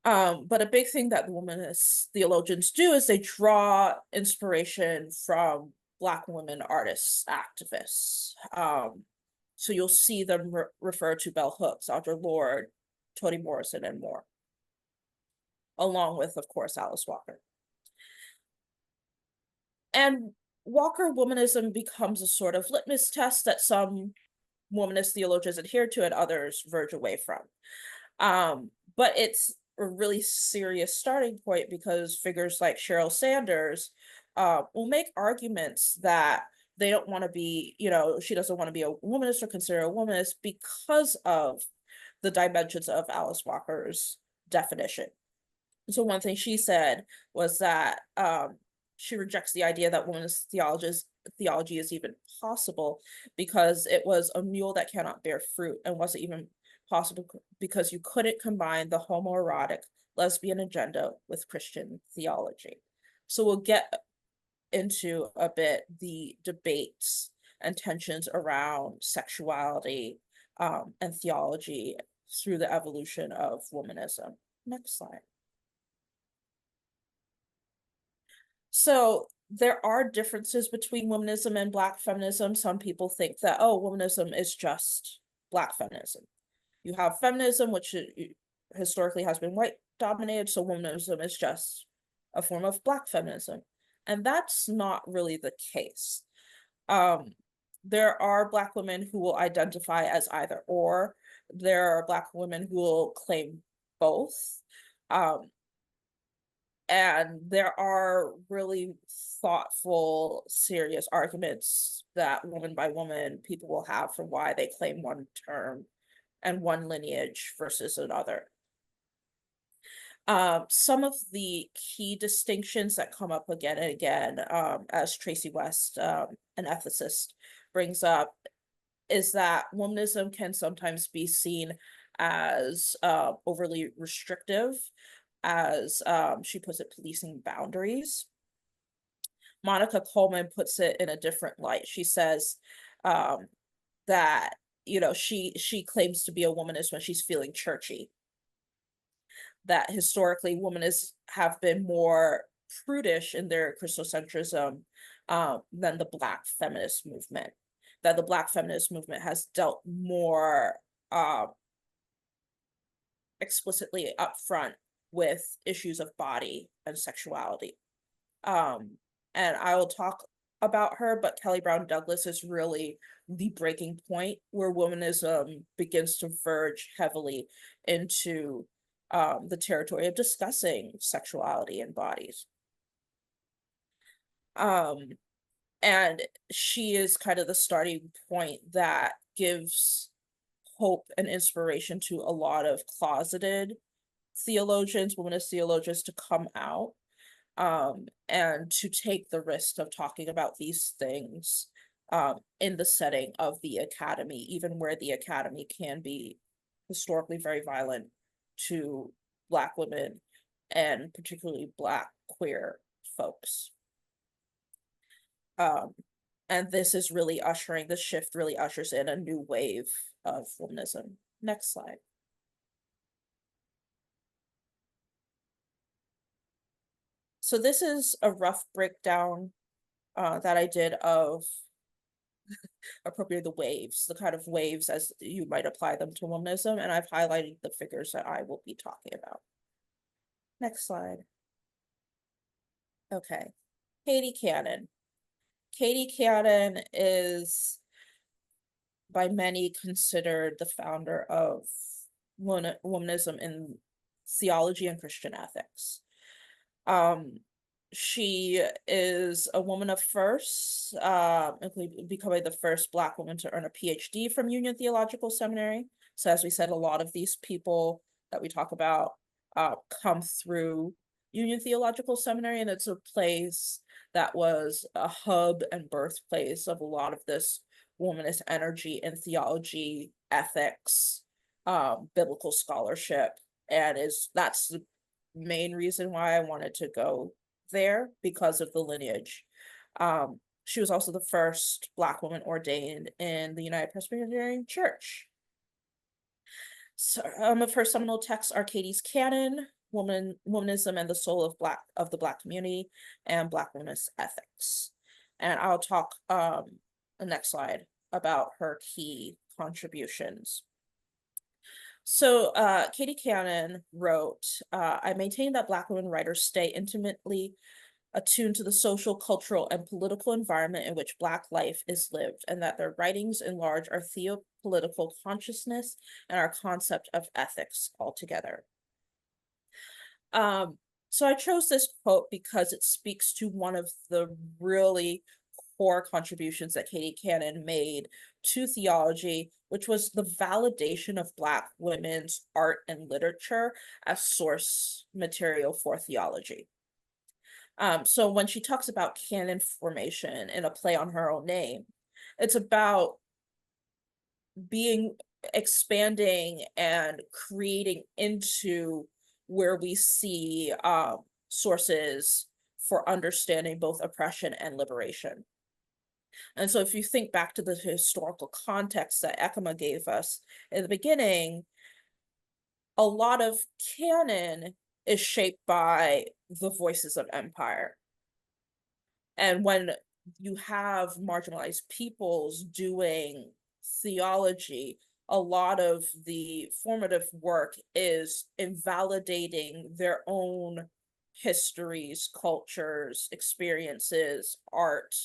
But a big thing that the womanist theologians do is they draw inspiration from Black women artists, activists. So you'll see them refer to Bell Hooks, Audre Lorde, Toni Morrison, and more, along with, of course, Alice Walker. And Walker womanism becomes a sort of litmus test that some womanist theologians adhere to and others verge away from. But it's a really serious starting point because figures like Cheryl Sanders will make arguments that they don't want to be, she doesn't want to be a womanist or consider a womanist because of the dimensions of Alice Walker's definition. So one thing she said was that she rejects the idea that womanist theology is even possible because it was a mule that cannot bear fruit and wasn't even possible because you couldn't combine the homoerotic lesbian agenda with Christian theology. So we'll get into a bit the debates and tensions around sexuality and theology through the evolution of womanism. Next slide. So there are differences between womanism and Black feminism. Some people think that, oh, womanism is just Black feminism. You have feminism, which historically has been white dominated, so womanism is just a form of Black feminism. And that's not really the case. There are Black women who will identify as either or. There are Black women who will claim both. And there are really thoughtful, serious arguments that woman by woman people will have for why they claim one term and one lineage versus another. Some of the key distinctions that come up again and again, as Tracy West, an ethicist, brings up, is that womanism can sometimes be seen as overly restrictive, as she puts it, policing boundaries. Monica Coleman puts it in a different light. She says that, she claims to be a womanist when she's feeling churchy. That historically womanists have been more prudish in their Christocentrism than the Black feminist movement. That the Black feminist movement has dealt more explicitly upfront with issues of body and sexuality. And I will talk about her, but Kelly Brown Douglas is really the breaking point where womanism begins to verge heavily into the territory of discussing sexuality and bodies. And she is kind of the starting point that gives hope and inspiration to a lot of closeted theologians, womanist theologians, to come out and to take the risk of talking about these things in the setting of the academy, even where the academy can be historically very violent to Black women and particularly Black queer folks. And this is really this shift really ushers in a new wave of womanism. Next slide. So this is a rough breakdown that I did of appropriate the waves, the kind of waves as you might apply them to womanism, and I've highlighted the figures that I will be talking about. Next slide. Okay, Katie Cannon. Katie Cannon is by many considered the founder of womanism in theology and Christian ethics. She is a woman of first, becoming the first Black woman to earn a PhD from Union Theological Seminary. So as we said, a lot of these people that we talk about come through Union Theological Seminary, and it's a place that was a hub and birthplace of a lot of this womanist energy in theology, ethics, biblical scholarship, and that's the main reason why I wanted to go there, because of the lineage. She was also the first Black woman ordained in the United Presbyterian Church. Some of her seminal texts are Katie's Canon, Womanism and the Soul of the Black Community, and Black Womanist Ethics. And I'll talk the next slide about her key contributions. So Katie Cannon wrote, I maintain that Black women writers stay intimately attuned to the social, cultural, and political environment in which Black life is lived, and that their writings enlarge our theopolitical consciousness and our concept of ethics altogether. So I chose this quote because it speaks to one of the really core contributions that Katie Cannon made to theology, which was the validation of Black women's art and literature as source material for theology. So when she talks about canon formation in a play on her own name, it's about expanding and creating into where we see sources for understanding both oppression and liberation. And so if you think back to the historical context that Ekama gave us in the beginning, a lot of canon is shaped by the voices of empire. And when you have marginalized peoples doing theology, a lot of the formative work is invalidating their own histories, cultures, experiences, art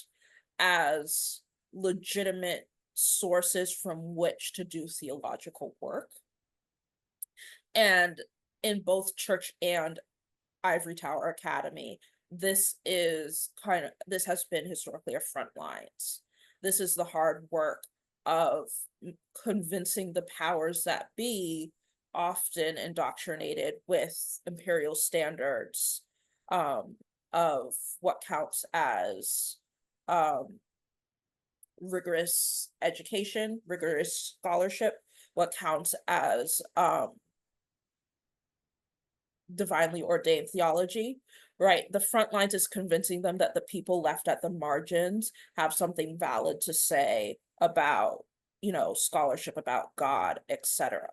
as legitimate sources from which to do theological work. And in both church and Ivory Tower Academy, this has been historically a front lines. This is the hard work of convincing the powers that be, often indoctrinated with imperial standards of what counts as rigorous education, rigorous scholarship, what counts as divinely ordained theology, right? The front lines is convincing them that the people left at the margins have something valid to say about, scholarship, about God, etc.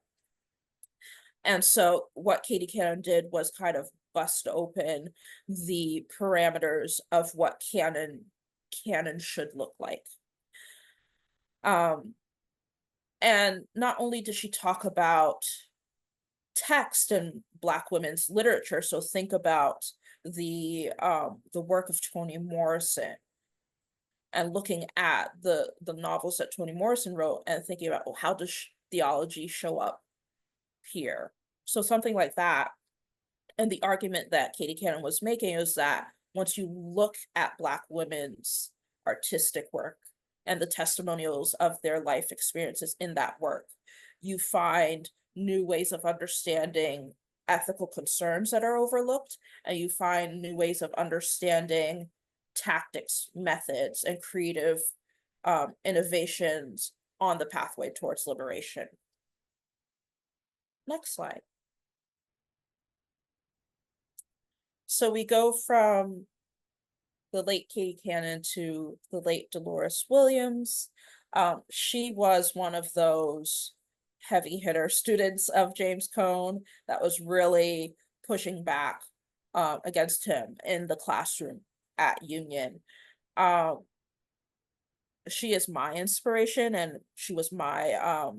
And so what Katie Cannon did was kind of bust open the parameters of what canon should look like. And not only did she talk about text and Black women's literature, so think about the work of Toni Morrison and looking at the novels that Toni Morrison wrote and thinking about, well, how does theology show up here? So something like that. And the argument that Katie Cannon was making is that once you look at Black women's artistic work and the testimonials of their life experiences in that work, you find new ways of understanding ethical concerns that are overlooked, and you find new ways of understanding tactics, methods, and creative innovations on the pathway towards liberation. Next slide. So we go from the late Katie Cannon to the late Dolores Williams. She was one of those heavy hitter students of James Cone that was really pushing back against him in the classroom at Union. She is my inspiration, and she was my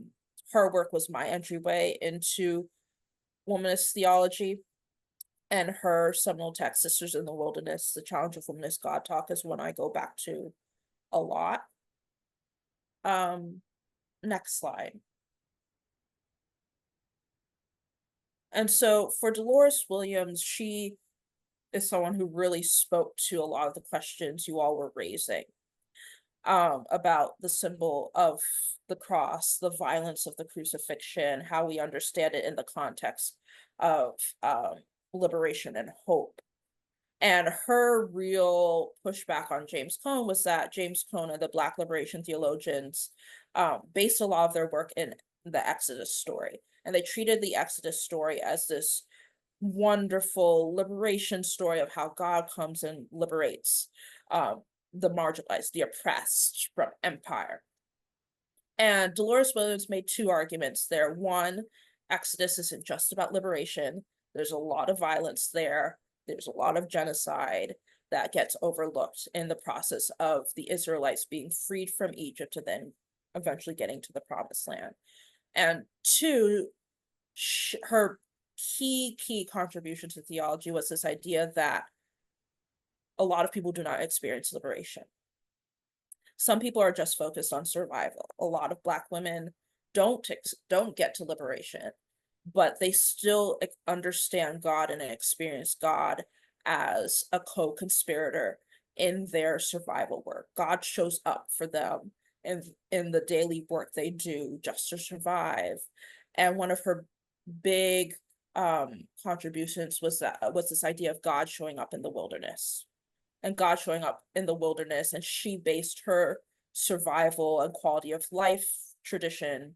her work was my entryway into womanist theology. And her seminal text, Sisters in the Wilderness, The Challenge of Womanist God Talk, is one I go back to a lot. Next slide. And so for Dolores Williams, she is someone who really spoke to a lot of the questions you all were raising about the symbol of the cross, the violence of the crucifixion, how we understand it in the context of liberation and hope. And her real pushback on James Cone was that James Cone and the Black Liberation Theologians based a lot of their work in the Exodus story. And they treated the Exodus story as this wonderful liberation story of how God comes and liberates the marginalized, the oppressed from empire. And Dolores Williams made two arguments there. One, Exodus isn't just about liberation. There's a lot of violence there. There's a lot of genocide. that gets overlooked in the process of the Israelites being freed from Egypt and then eventually getting to the promised land. And two, her key contribution to theology was this idea that a lot of people do not experience liberation. Some people are just focused on survival. A lot of Black women don't get to liberation, but they still understand God and experience God as a co-conspirator in their survival work. God shows up for them in the daily work they do just to survive. And one of her big contributions was this idea of God showing up in the wilderness. And God showing up in the wilderness, and she based her survival and quality of life tradition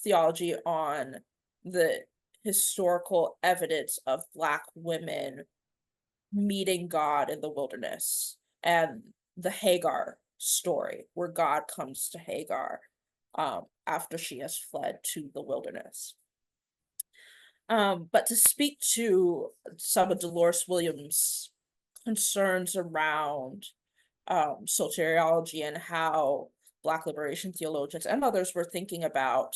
theology on the historical evidence of Black women meeting God in the wilderness, and the Hagar story, where God comes to Hagar after she has fled to the wilderness. But to speak to some of Dolores Williams' concerns around soteriology and how Black liberation theologians and others were thinking about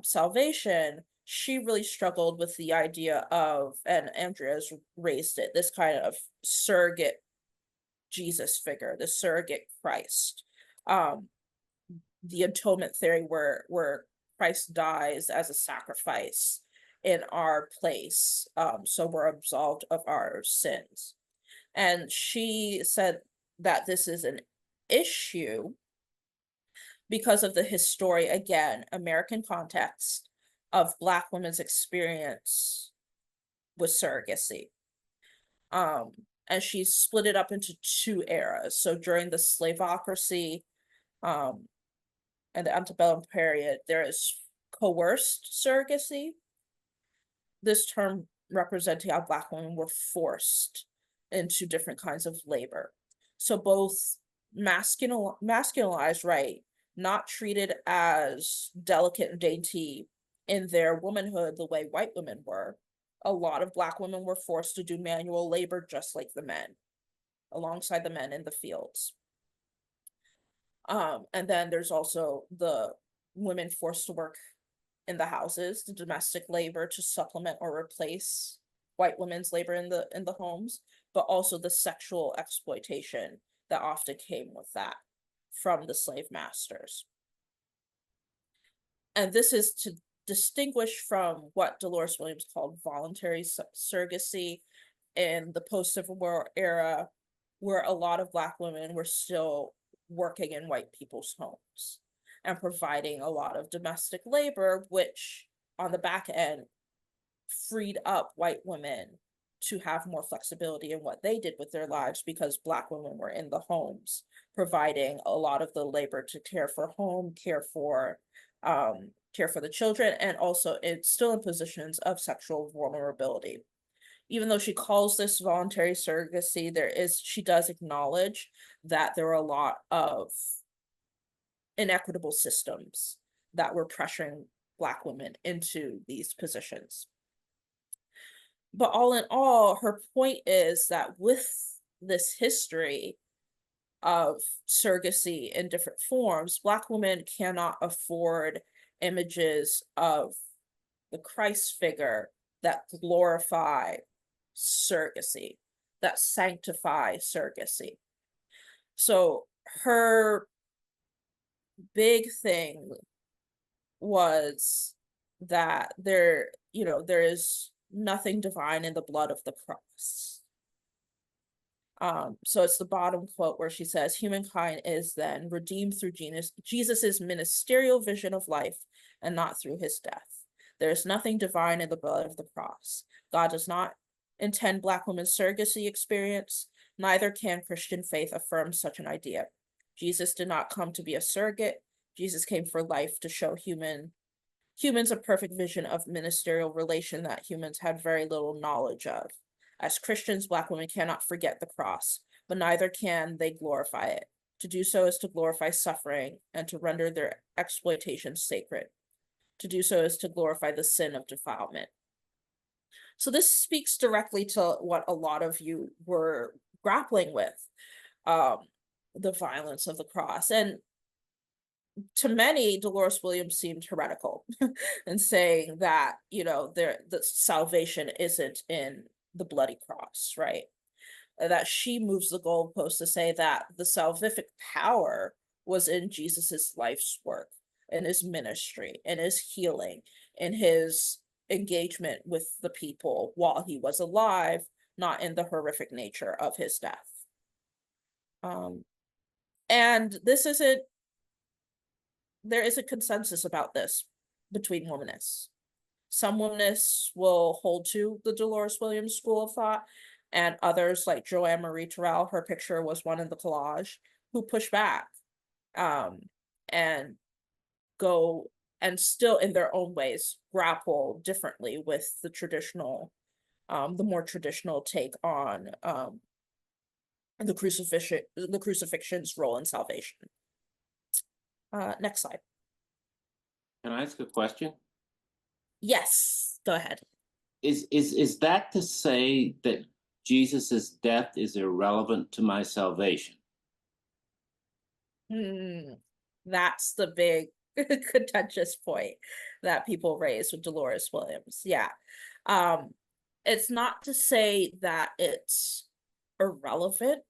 salvation, she really struggled with the idea of, and Andrea's raised it, this kind of surrogate Jesus figure, the surrogate Christ. The atonement theory where Christ dies as a sacrifice in our place, so we're absolved of our sins. And she said that this is an issue because of the history, again, American context of Black women's experience with surrogacy. And she split it up into two eras. So during the slavocracy and the antebellum period, there is coerced surrogacy. This term representing how Black women were forced into different kinds of labor. So both masculinized, right, not treated as delicate and dainty in their womanhood the way white women were. A lot of Black women were forced to do manual labor just like the men, alongside the men in the fields. And then there's also the women forced to work in the houses, the domestic labor to supplement or replace white women's labor in the homes, but also the sexual exploitation that often came with that from the slave masters. And this is to distinguish from what Dolores Williams called voluntary surrogacy in the post-Civil War era, where a lot of Black women were still working in white people's homes and providing a lot of domestic labor, which on the back end freed up white women to have more flexibility in what they did with their lives, because Black women were in the homes providing a lot of the labor to care for home, care for the children, and also it's still in positions of sexual vulnerability. Even though she calls this voluntary surrogacy, she does acknowledge that there are a lot of inequitable systems that were pressuring Black women into these positions. But all in all, her point is that with this history of surrogacy in different forms, Black women cannot afford images of the Christ figure that glorify surrogacy, that sanctify surrogacy. So her big thing was that there is nothing divine in the blood of the cross. So it's the bottom quote where she says, humankind is then redeemed through Jesus's ministerial vision of life and not through his death. There is nothing divine in the blood of the cross. God does not intend Black women's surrogacy experience. Neither can Christian faith affirm such an idea. Jesus did not come to be a surrogate. Jesus came for life, to show humans a perfect vision of ministerial relation that humans had very little knowledge of. As Christians, Black women cannot forget the cross, but neither can they glorify it. To do so is to glorify suffering and to render their exploitation sacred. To do so is to glorify the sin of defilement. So this speaks directly to what a lot of you were grappling with the violence of the cross. And to many, Dolores Williams seemed heretical in saying that, the salvation isn't in the bloody cross, right? That she moves the goalpost to say that the salvific power was in Jesus's life's work, in his ministry, in his healing, in his engagement with the people while he was alive, not in the horrific nature of his death. And there is a consensus about this between womanists. Some womanists will hold to the Dolores Williams school of thought, and others, like Joanne Marie Terrell, her picture was one in the collage, who push back and go and still in their own ways grapple differently with the more traditional take on the crucifixion's role in salvation. Next slide. Can I ask a question? Yes, go ahead. Is that to say that Jesus's death is irrelevant to my salvation? That's the big contentious point that people raise with Dolores Williams. Yeah. It's not to say that it's irrelevant,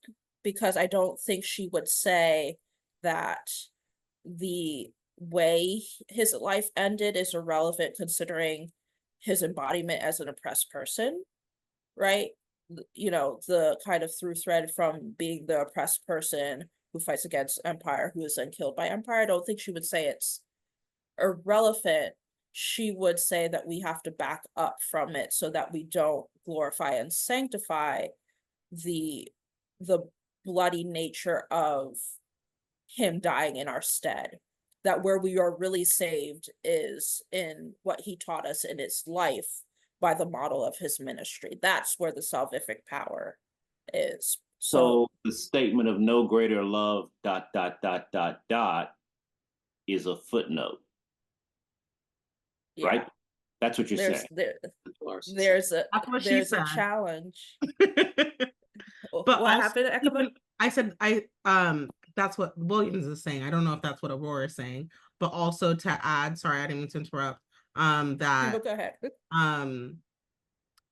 because I don't think she would say that the way his life ended is irrelevant considering his embodiment as an oppressed person, right? The kind of through thread from being the oppressed person who fights against empire, who is then killed by empire. I don't think she would say it's irrelevant. She would say that we have to back up from it so that we don't glorify and sanctify the bloody nature of him dying in our stead. That where we are really saved is in what he taught us in his life by the model of his ministry. That's where the salvific power is. So the statement of no greater love ... is a footnote, yeah. right? That's what you're saying. There's a said. challenge. But what happened, Ekama? I said that's what Williams is saying. I don't know if that's what Aurora is saying, but also to add, sorry, I didn't mean to interrupt, that Go ahead.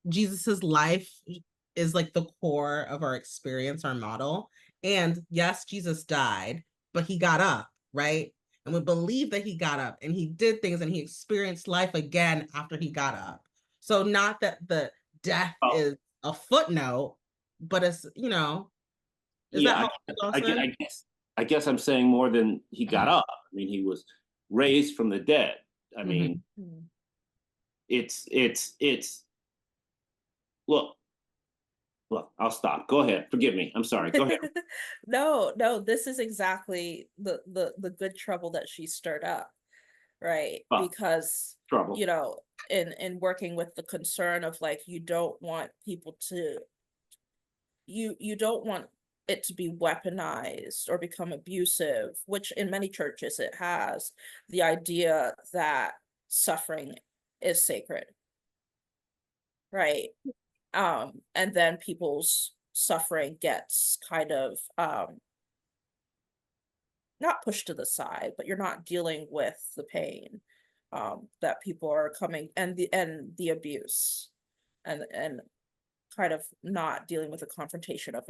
Jesus's life is like the core of our experience, our model. And yes, Jesus died, but he got up, right? And we believe that he got up and he did things and he experienced life again after he got up. So not that the death is a footnote, but it's, is that I guess I'm saying more than he got up. I mean, he was raised from the dead. I mean, it's look, I'll stop. Go ahead. Forgive me. I'm sorry. Go ahead. No, this is exactly the good trouble that she stirred up, right? Because trouble. In working with the concern of like, you don't want people to you don't want it to be weaponized or become abusive, which in many churches it has, the idea that suffering is sacred, right? And then people's suffering gets kind of not pushed to the side, but you're not dealing with the pain that people are coming and the abuse and kind of not dealing with the confrontation of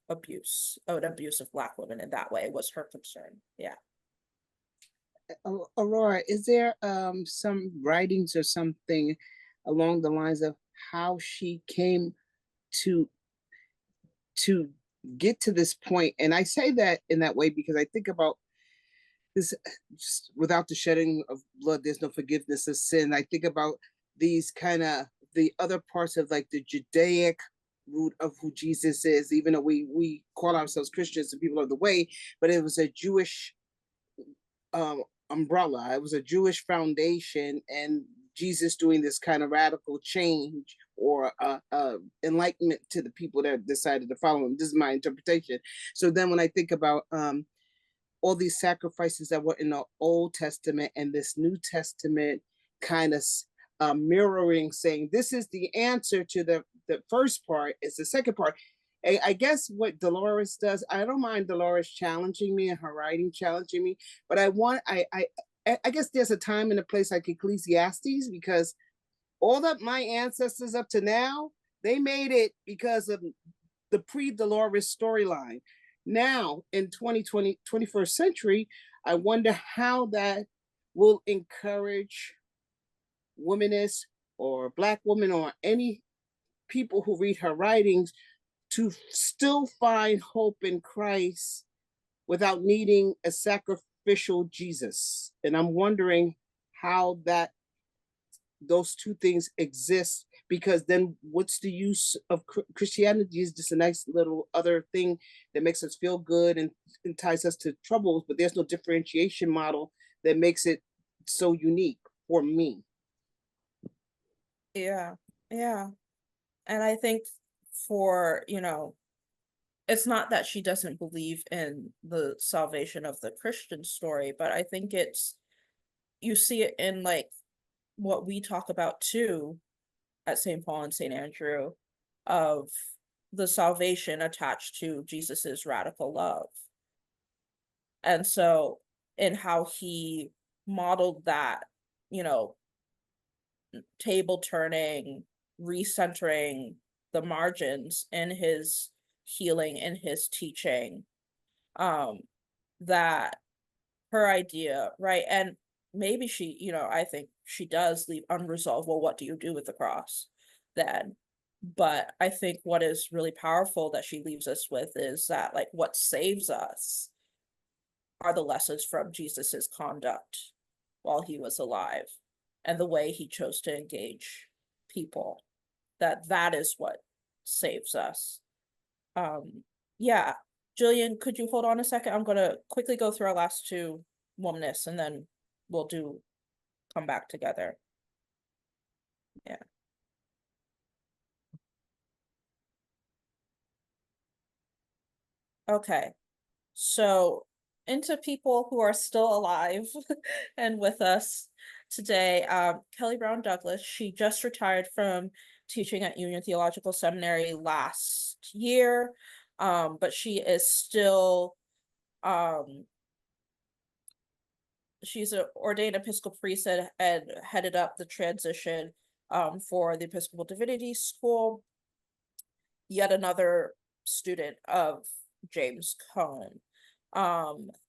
abuse, of an abuse of Black women in that way was her concern. Yeah. Aurora, is there some writings or something along the lines of how she came to get to this point? And I say that in that way because I think about this, just without the shedding of blood, there's no forgiveness of sin. I think about these kind of the other parts of like the Judaic root of who Jesus is, even though we call ourselves Christians and people of the way, but it was a Jewish umbrella. It was a Jewish foundation, and Jesus doing this kind of radical change or enlightenment to the people that decided to follow him. This is my interpretation. So then when I think about all these sacrifices that were in the Old Testament and this New Testament kind of mirroring, saying this is the answer to the first part, is the second part. I guess what Dolores does, I don't mind Dolores challenging me and her writing challenging me, but I guess there's a time and a place like Ecclesiastes, because all that my ancestors up to now, they made it because of the pre-Dolores storyline. Now in 2020, 21st century, I wonder how that will encourage womanists or Black women or any people who read her writings to still find hope in Christ without needing a sacrificial Jesus. And I'm wondering how those two things exist, because then what's the use of Christianity? Is just a nice little other thing that makes us feel good and ties us to troubles, but there's no differentiation model that makes it so unique for me. Yeah, yeah. And I think for, it's not that she doesn't believe in the salvation of the Christian story, but I think you see it in like what we talk about too at St. Paul and St. Andrew, of the salvation attached to Jesus's radical love. And so in how he modeled that, table turning, recentering the margins in his healing, in his teaching, that her idea, right? And maybe she, I think she does leave unresolved, well, what do you do with the cross then? But I think what is really powerful that she leaves us with is that, like, what saves us are the lessons from Jesus's conduct while he was alive and the way he chose to engage people, that is what saves us. Yeah, Jillian, could you hold on a second? I'm going to quickly go through our last two womanists and then we'll come back together. Yeah. Okay, so into people who are still alive and with us today, Kelly Brown Douglas. She just retired from teaching at Union Theological Seminary last year, but she is still, she's an ordained Episcopal priest and headed up the transition for the Episcopal Divinity School, yet another student of James Cone.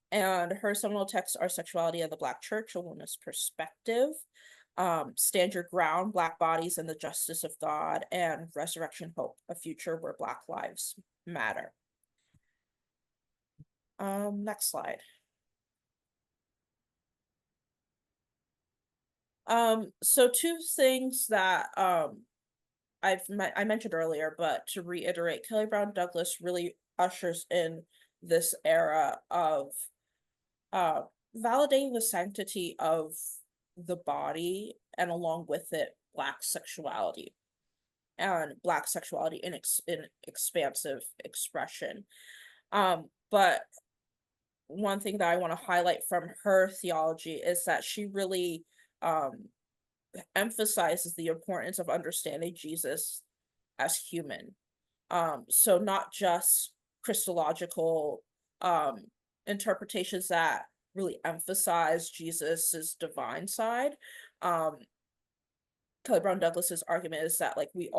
And her seminal texts are Sexuality of the Black Church, a Womanist Perspective, Stand Your Ground, Black Bodies and the Justice of God, and Resurrection Hope, a Future Where Black Lives Matter. Next slide. So two things that I mentioned earlier, but to reiterate, Kelly Brown Douglas really ushers in this era of validating the sanctity of the body, and along with it, Black sexuality, and Black sexuality in expansive expression. But one thing that I want to highlight from her theology is that she really emphasizes the importance of understanding Jesus as human. So not just Christological interpretations that really emphasize Jesus's divine side. Kelly Brown Douglas's argument is that, like, we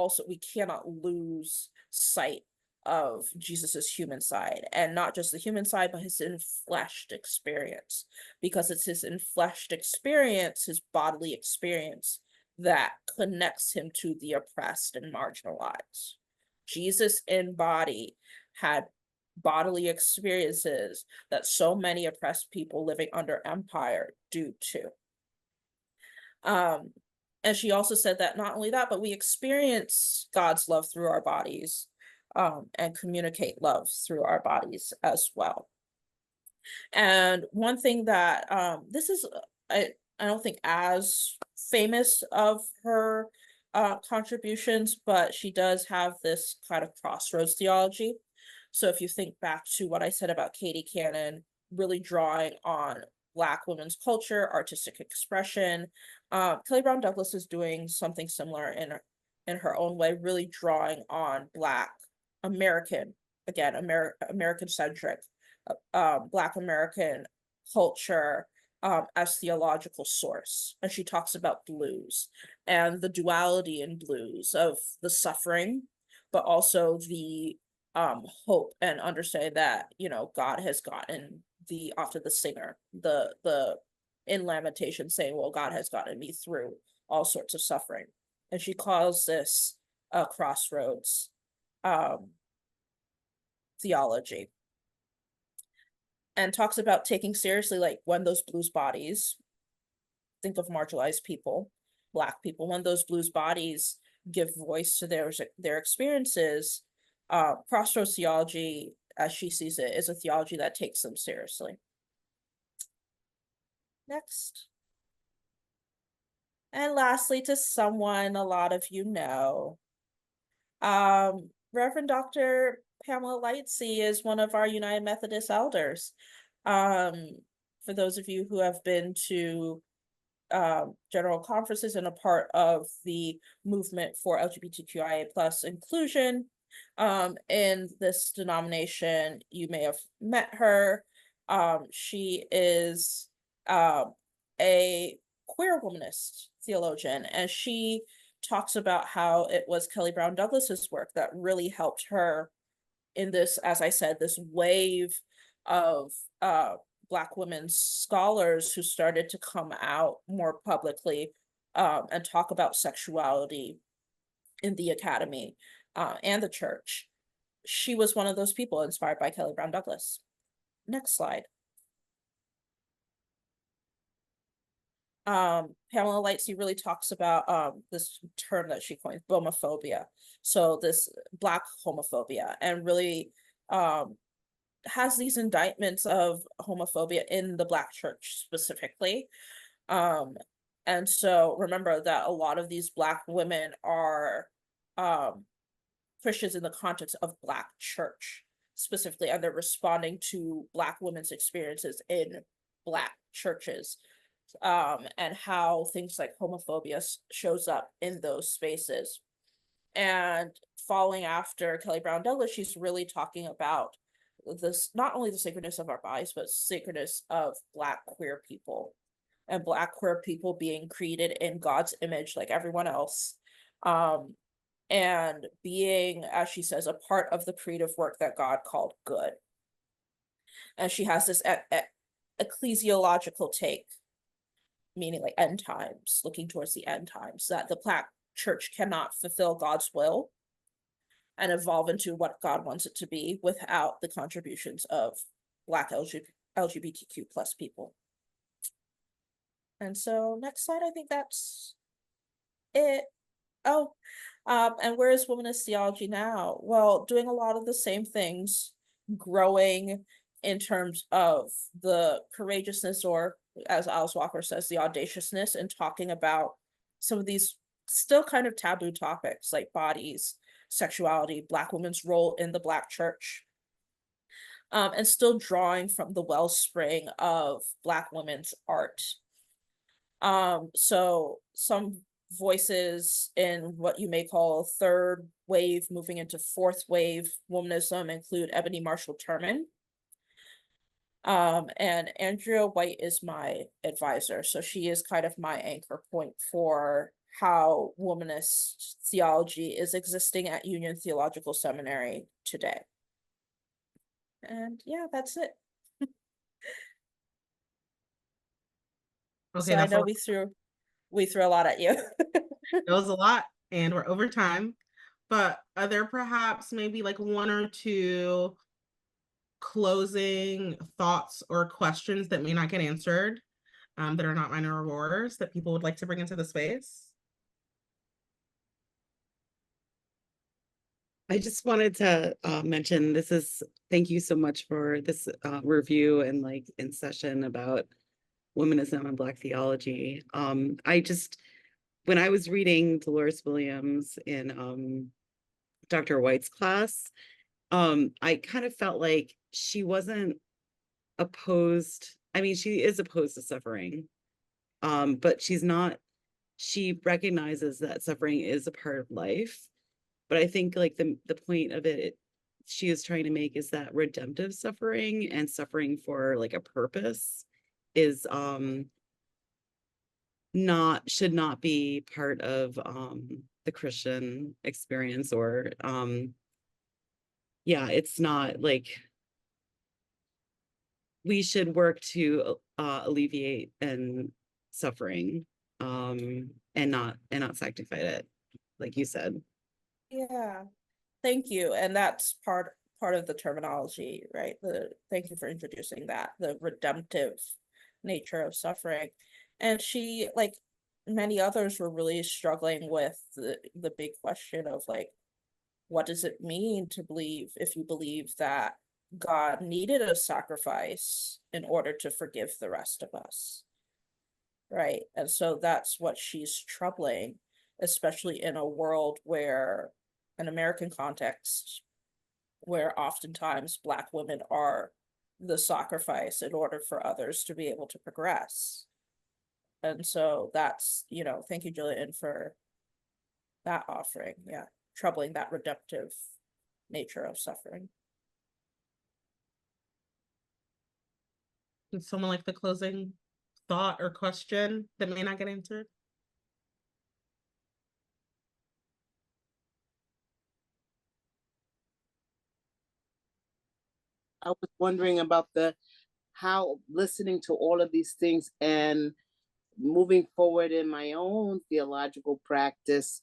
cannot lose sight of Jesus's human side, and not just the human side, but his enfleshed experience, because it's his enfleshed experience, his bodily experience, that connects him to the oppressed and marginalized. Jesus in body had bodily experiences that so many oppressed people living under empire do too. And she also said that not only that, but we experience God's love through our bodies, and communicate love through our bodies as well. And one thing that this is, I don't think as famous of her contributions, but she does have this kind of crossroads theology. So if you think back to what I said about Katie Cannon, really drawing on Black women's culture, artistic expression, Kelly Brown Douglas is doing something similar in her own way, really drawing on Black American, again, American centric, Black American culture as theological source. And she talks about blues and the duality in blues of the suffering, but also the hope, and understanding that, you know, God has gotten often the singer, the in lamentation saying, well, God has gotten me through all sorts of suffering. And she calls this crossroads theology, and talks about taking seriously, like, when those blues bodies, think of marginalized people, Black people, when those blues bodies give voice to their experiences, crossroads theology, as she sees it, is a theology that takes them seriously. Next. And lastly, to someone a lot of you know, Reverend Dr. Pamela Lightsey is one of our United Methodist elders. For those of you who have been to general conferences and a part of the movement for LGBTQIA+ inclusion in this denomination, you may have met her. She is a queer womanist theologian, and she talks about how it was Kelly Brown Douglas's work that really helped her in this, as I said, this wave of Black women scholars who started to come out more publicly and talk about sexuality in the academy and the church. She was one of those people inspired by Kelly Brown Douglas. Next slide. Pamela Lightsey really talks about this term that she coined, homophobia. So this Black homophobia, and really has these indictments of homophobia in the Black church specifically. And so remember that a lot of these Black women are Christians in the context of Black church specifically, and they're responding to Black women's experiences in Black churches. And how things like homophobia shows up in those spaces. And following after Kelly Brown Douglas, she's really talking about this, not only the sacredness of our bodies, but sacredness of Black queer people, and Black queer people being created in God's image like everyone else, and being, as she says, a part of the creative work that God called good. And she has this ecclesiological take, meaning like end times, looking towards the end times, that the Black church cannot fulfill God's will and evolve into what God wants it to be without the contributions of Black LGBTQ+ people. And so next slide, I think that's it. Oh, and where is Womanist theology now? Well, doing a lot of the same things, growing in terms of the courageousness, or as Alice Walker says, the audaciousness in talking about some of these still kind of taboo topics like bodies, sexuality, Black women's role in the Black church, and still drawing from the wellspring of Black women's art. So some voices in what you may call third wave, moving into fourth wave womanism, include Ebony Marshall Turman. And Andrea White is my advisor. So she is kind of my anchor point for how womanist theology is existing at Union Theological Seminary today. And yeah, that's it. Okay, so I that's know all. we threw a lot at you. It was a lot, and we're over time. But are there perhaps maybe like one or two closing thoughts or questions that may not get answered, that are not minor aurors, that people would like to bring into the space? I just wanted to mention thank you so much for this review and like in session about womanism and Black theology. When I was reading Dolores Williams in Dr. White's class, I kind of felt like she wasn't opposed. I mean, she is opposed to suffering, but she recognizes that suffering is a part of life. But I think like the point of it she is trying to make is that redemptive suffering and suffering for like a purpose is should not be part of the Christian experience, or yeah, it's not like we should work to alleviate and suffering and not sanctify it, like you said. Yeah, thank you. And that's part of the terminology, right? Thank you for introducing that, the redemptive nature of suffering. And she, like many others, were really struggling with the big question of like, what does it mean to believe, if you believe that God needed a sacrifice in order to forgive the rest of us, right? And so that's what she's troubling, especially in a world where, an American context, where oftentimes Black women are the sacrifice in order for others to be able to progress. And so that's, thank you, Jillian, for that offering. Yeah, troubling that redemptive nature of suffering. Would someone like the closing thought or question that may not get answered? I was wondering about how listening to all of these things and moving forward in my own theological practice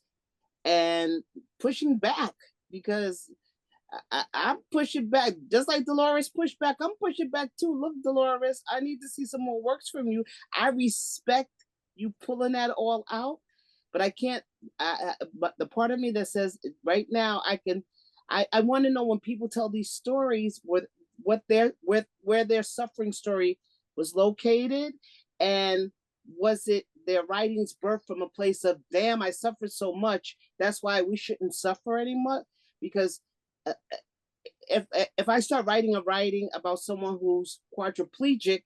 and pushing back, because I'm pushing back, just like Dolores pushed back. I'm pushing back too. Look, Dolores, I need to see some more works from you. I respect you pulling that all out, but I can't. But the part of me that says right now, I want to know, when people tell these stories, where their suffering story was located, and was it their writings birthed from a place of, damn, I suffered so much, that's why we shouldn't suffer anymore? Because if I start writing a writing about someone who's quadriplegic,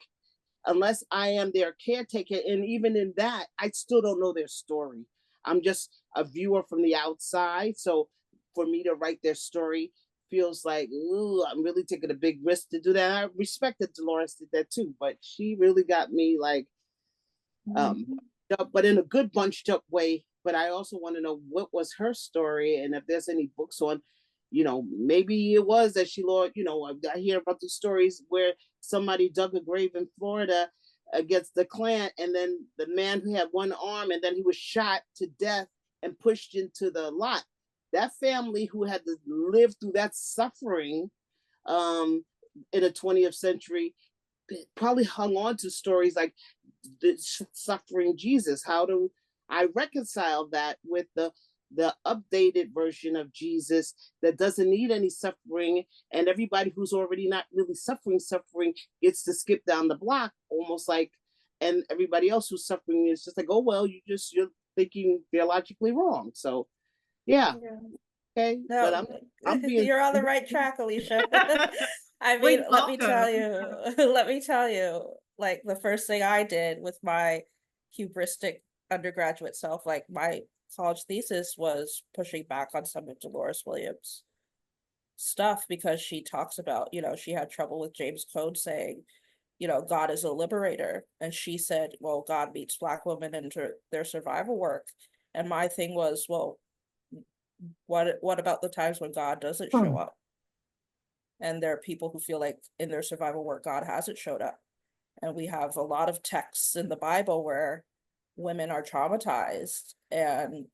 unless I am their caretaker, and even in that, I still don't know their story. I'm just a viewer from the outside. So for me to write their story feels like, ooh, I'm really taking a big risk to do that. I respect that Dolores did that too, but she really got me like, but in a good bunched up way. But I also want to know, what was her story, and if there's any books on, maybe it was that she lost. I hear about the stories where somebody dug a grave in Florida against the Klan, and then the man who had one arm, and then he was shot to death and pushed into the lot. That family who had to live through that suffering in the 20th century probably hung on to stories like the suffering Jesus. How do I reconcile that with the updated version of Jesus that doesn't need any suffering, and everybody who's already not really suffering gets to skip down the block, almost like, and everybody else who's suffering is just like, oh well, you're thinking theologically wrong. So yeah. Okay, no, but I'm being you're on the right track, Alicia. I mean, let me tell you, like the first thing I did with my hubristic undergraduate self, like my college thesis, was pushing back on some of Dolores Williams' stuff, because she talks about, she had trouble with James Cone saying, God is a liberator. And she said, well, God meets Black women into their survival work. And my thing was, well, what about the times when God doesn't show up? And there are people who feel like in their survival work, God hasn't showed up. And we have a lot of texts in the Bible where women are traumatized and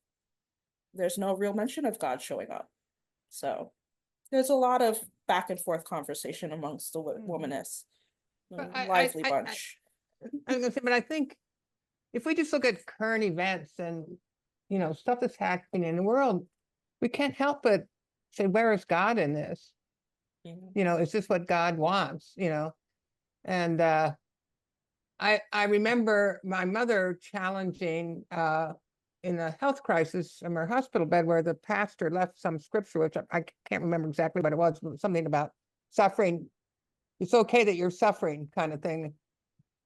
there's no real mention of God showing up. So there's a lot of back and forth conversation amongst the womanists. Lively bunch. I was gonna say, but I think if we just look at current events and, stuff that's happening in the world, we can't help but say, where is God in this? Is this what God wants? And I remember my mother challenging in a health crisis in her hospital bed, where the pastor left some scripture, which I can't remember exactly what it was, but something about suffering. It's okay that you're suffering, kind of thing.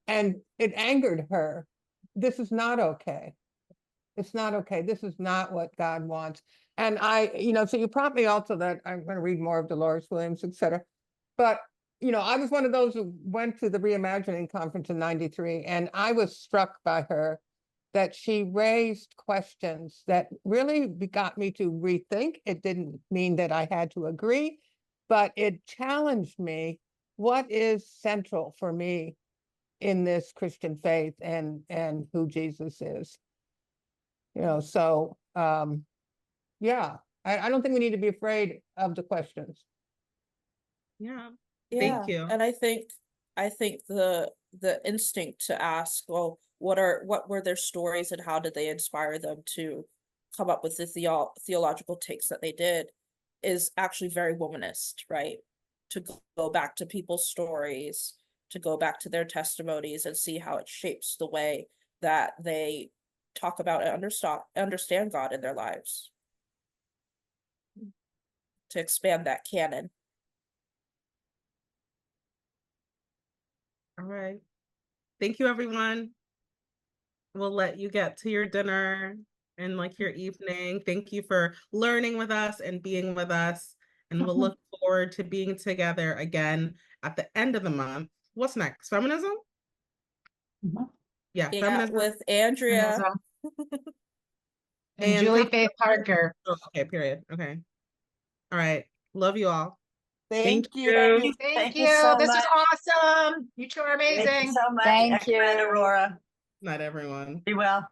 And it angered her. This is not okay. It's not okay. This is not what God wants. And so you prompt me also that I'm going to read more of Dolores Williams, etc. But, I was one of those who went to the Reimagining Conference in '93, and I was struck by her that she raised questions that really got me to rethink. It didn't mean that I had to agree, but it challenged me. What is central for me in this Christian faith and who Jesus is? So yeah, I don't think we need to be afraid of the questions. Yeah. Yeah, Thank you. and I think the instinct to ask, well, what were their stories and how did they inspire them to come up with the theological takes that they did is actually very womanist, right? To go back to people's stories, to go back to their testimonies and see how it shapes the way that they talk about and understand God in their lives. To expand that canon. All right. Thank you, everyone. We'll let you get to your dinner and like your evening. Thank you for learning with us and being with us. And we'll look forward to being together again at the end of the month. What's next? Feminism? Yeah, feminism. With Andrea. And Julie Faith Parker. Oh, okay, period. Okay. All right. Love you all. Thank you. Thank you. so This much. is awesome. You two are amazing. Thank you so much. Thank Ekama and you. Aurora. Not everyone. Be well.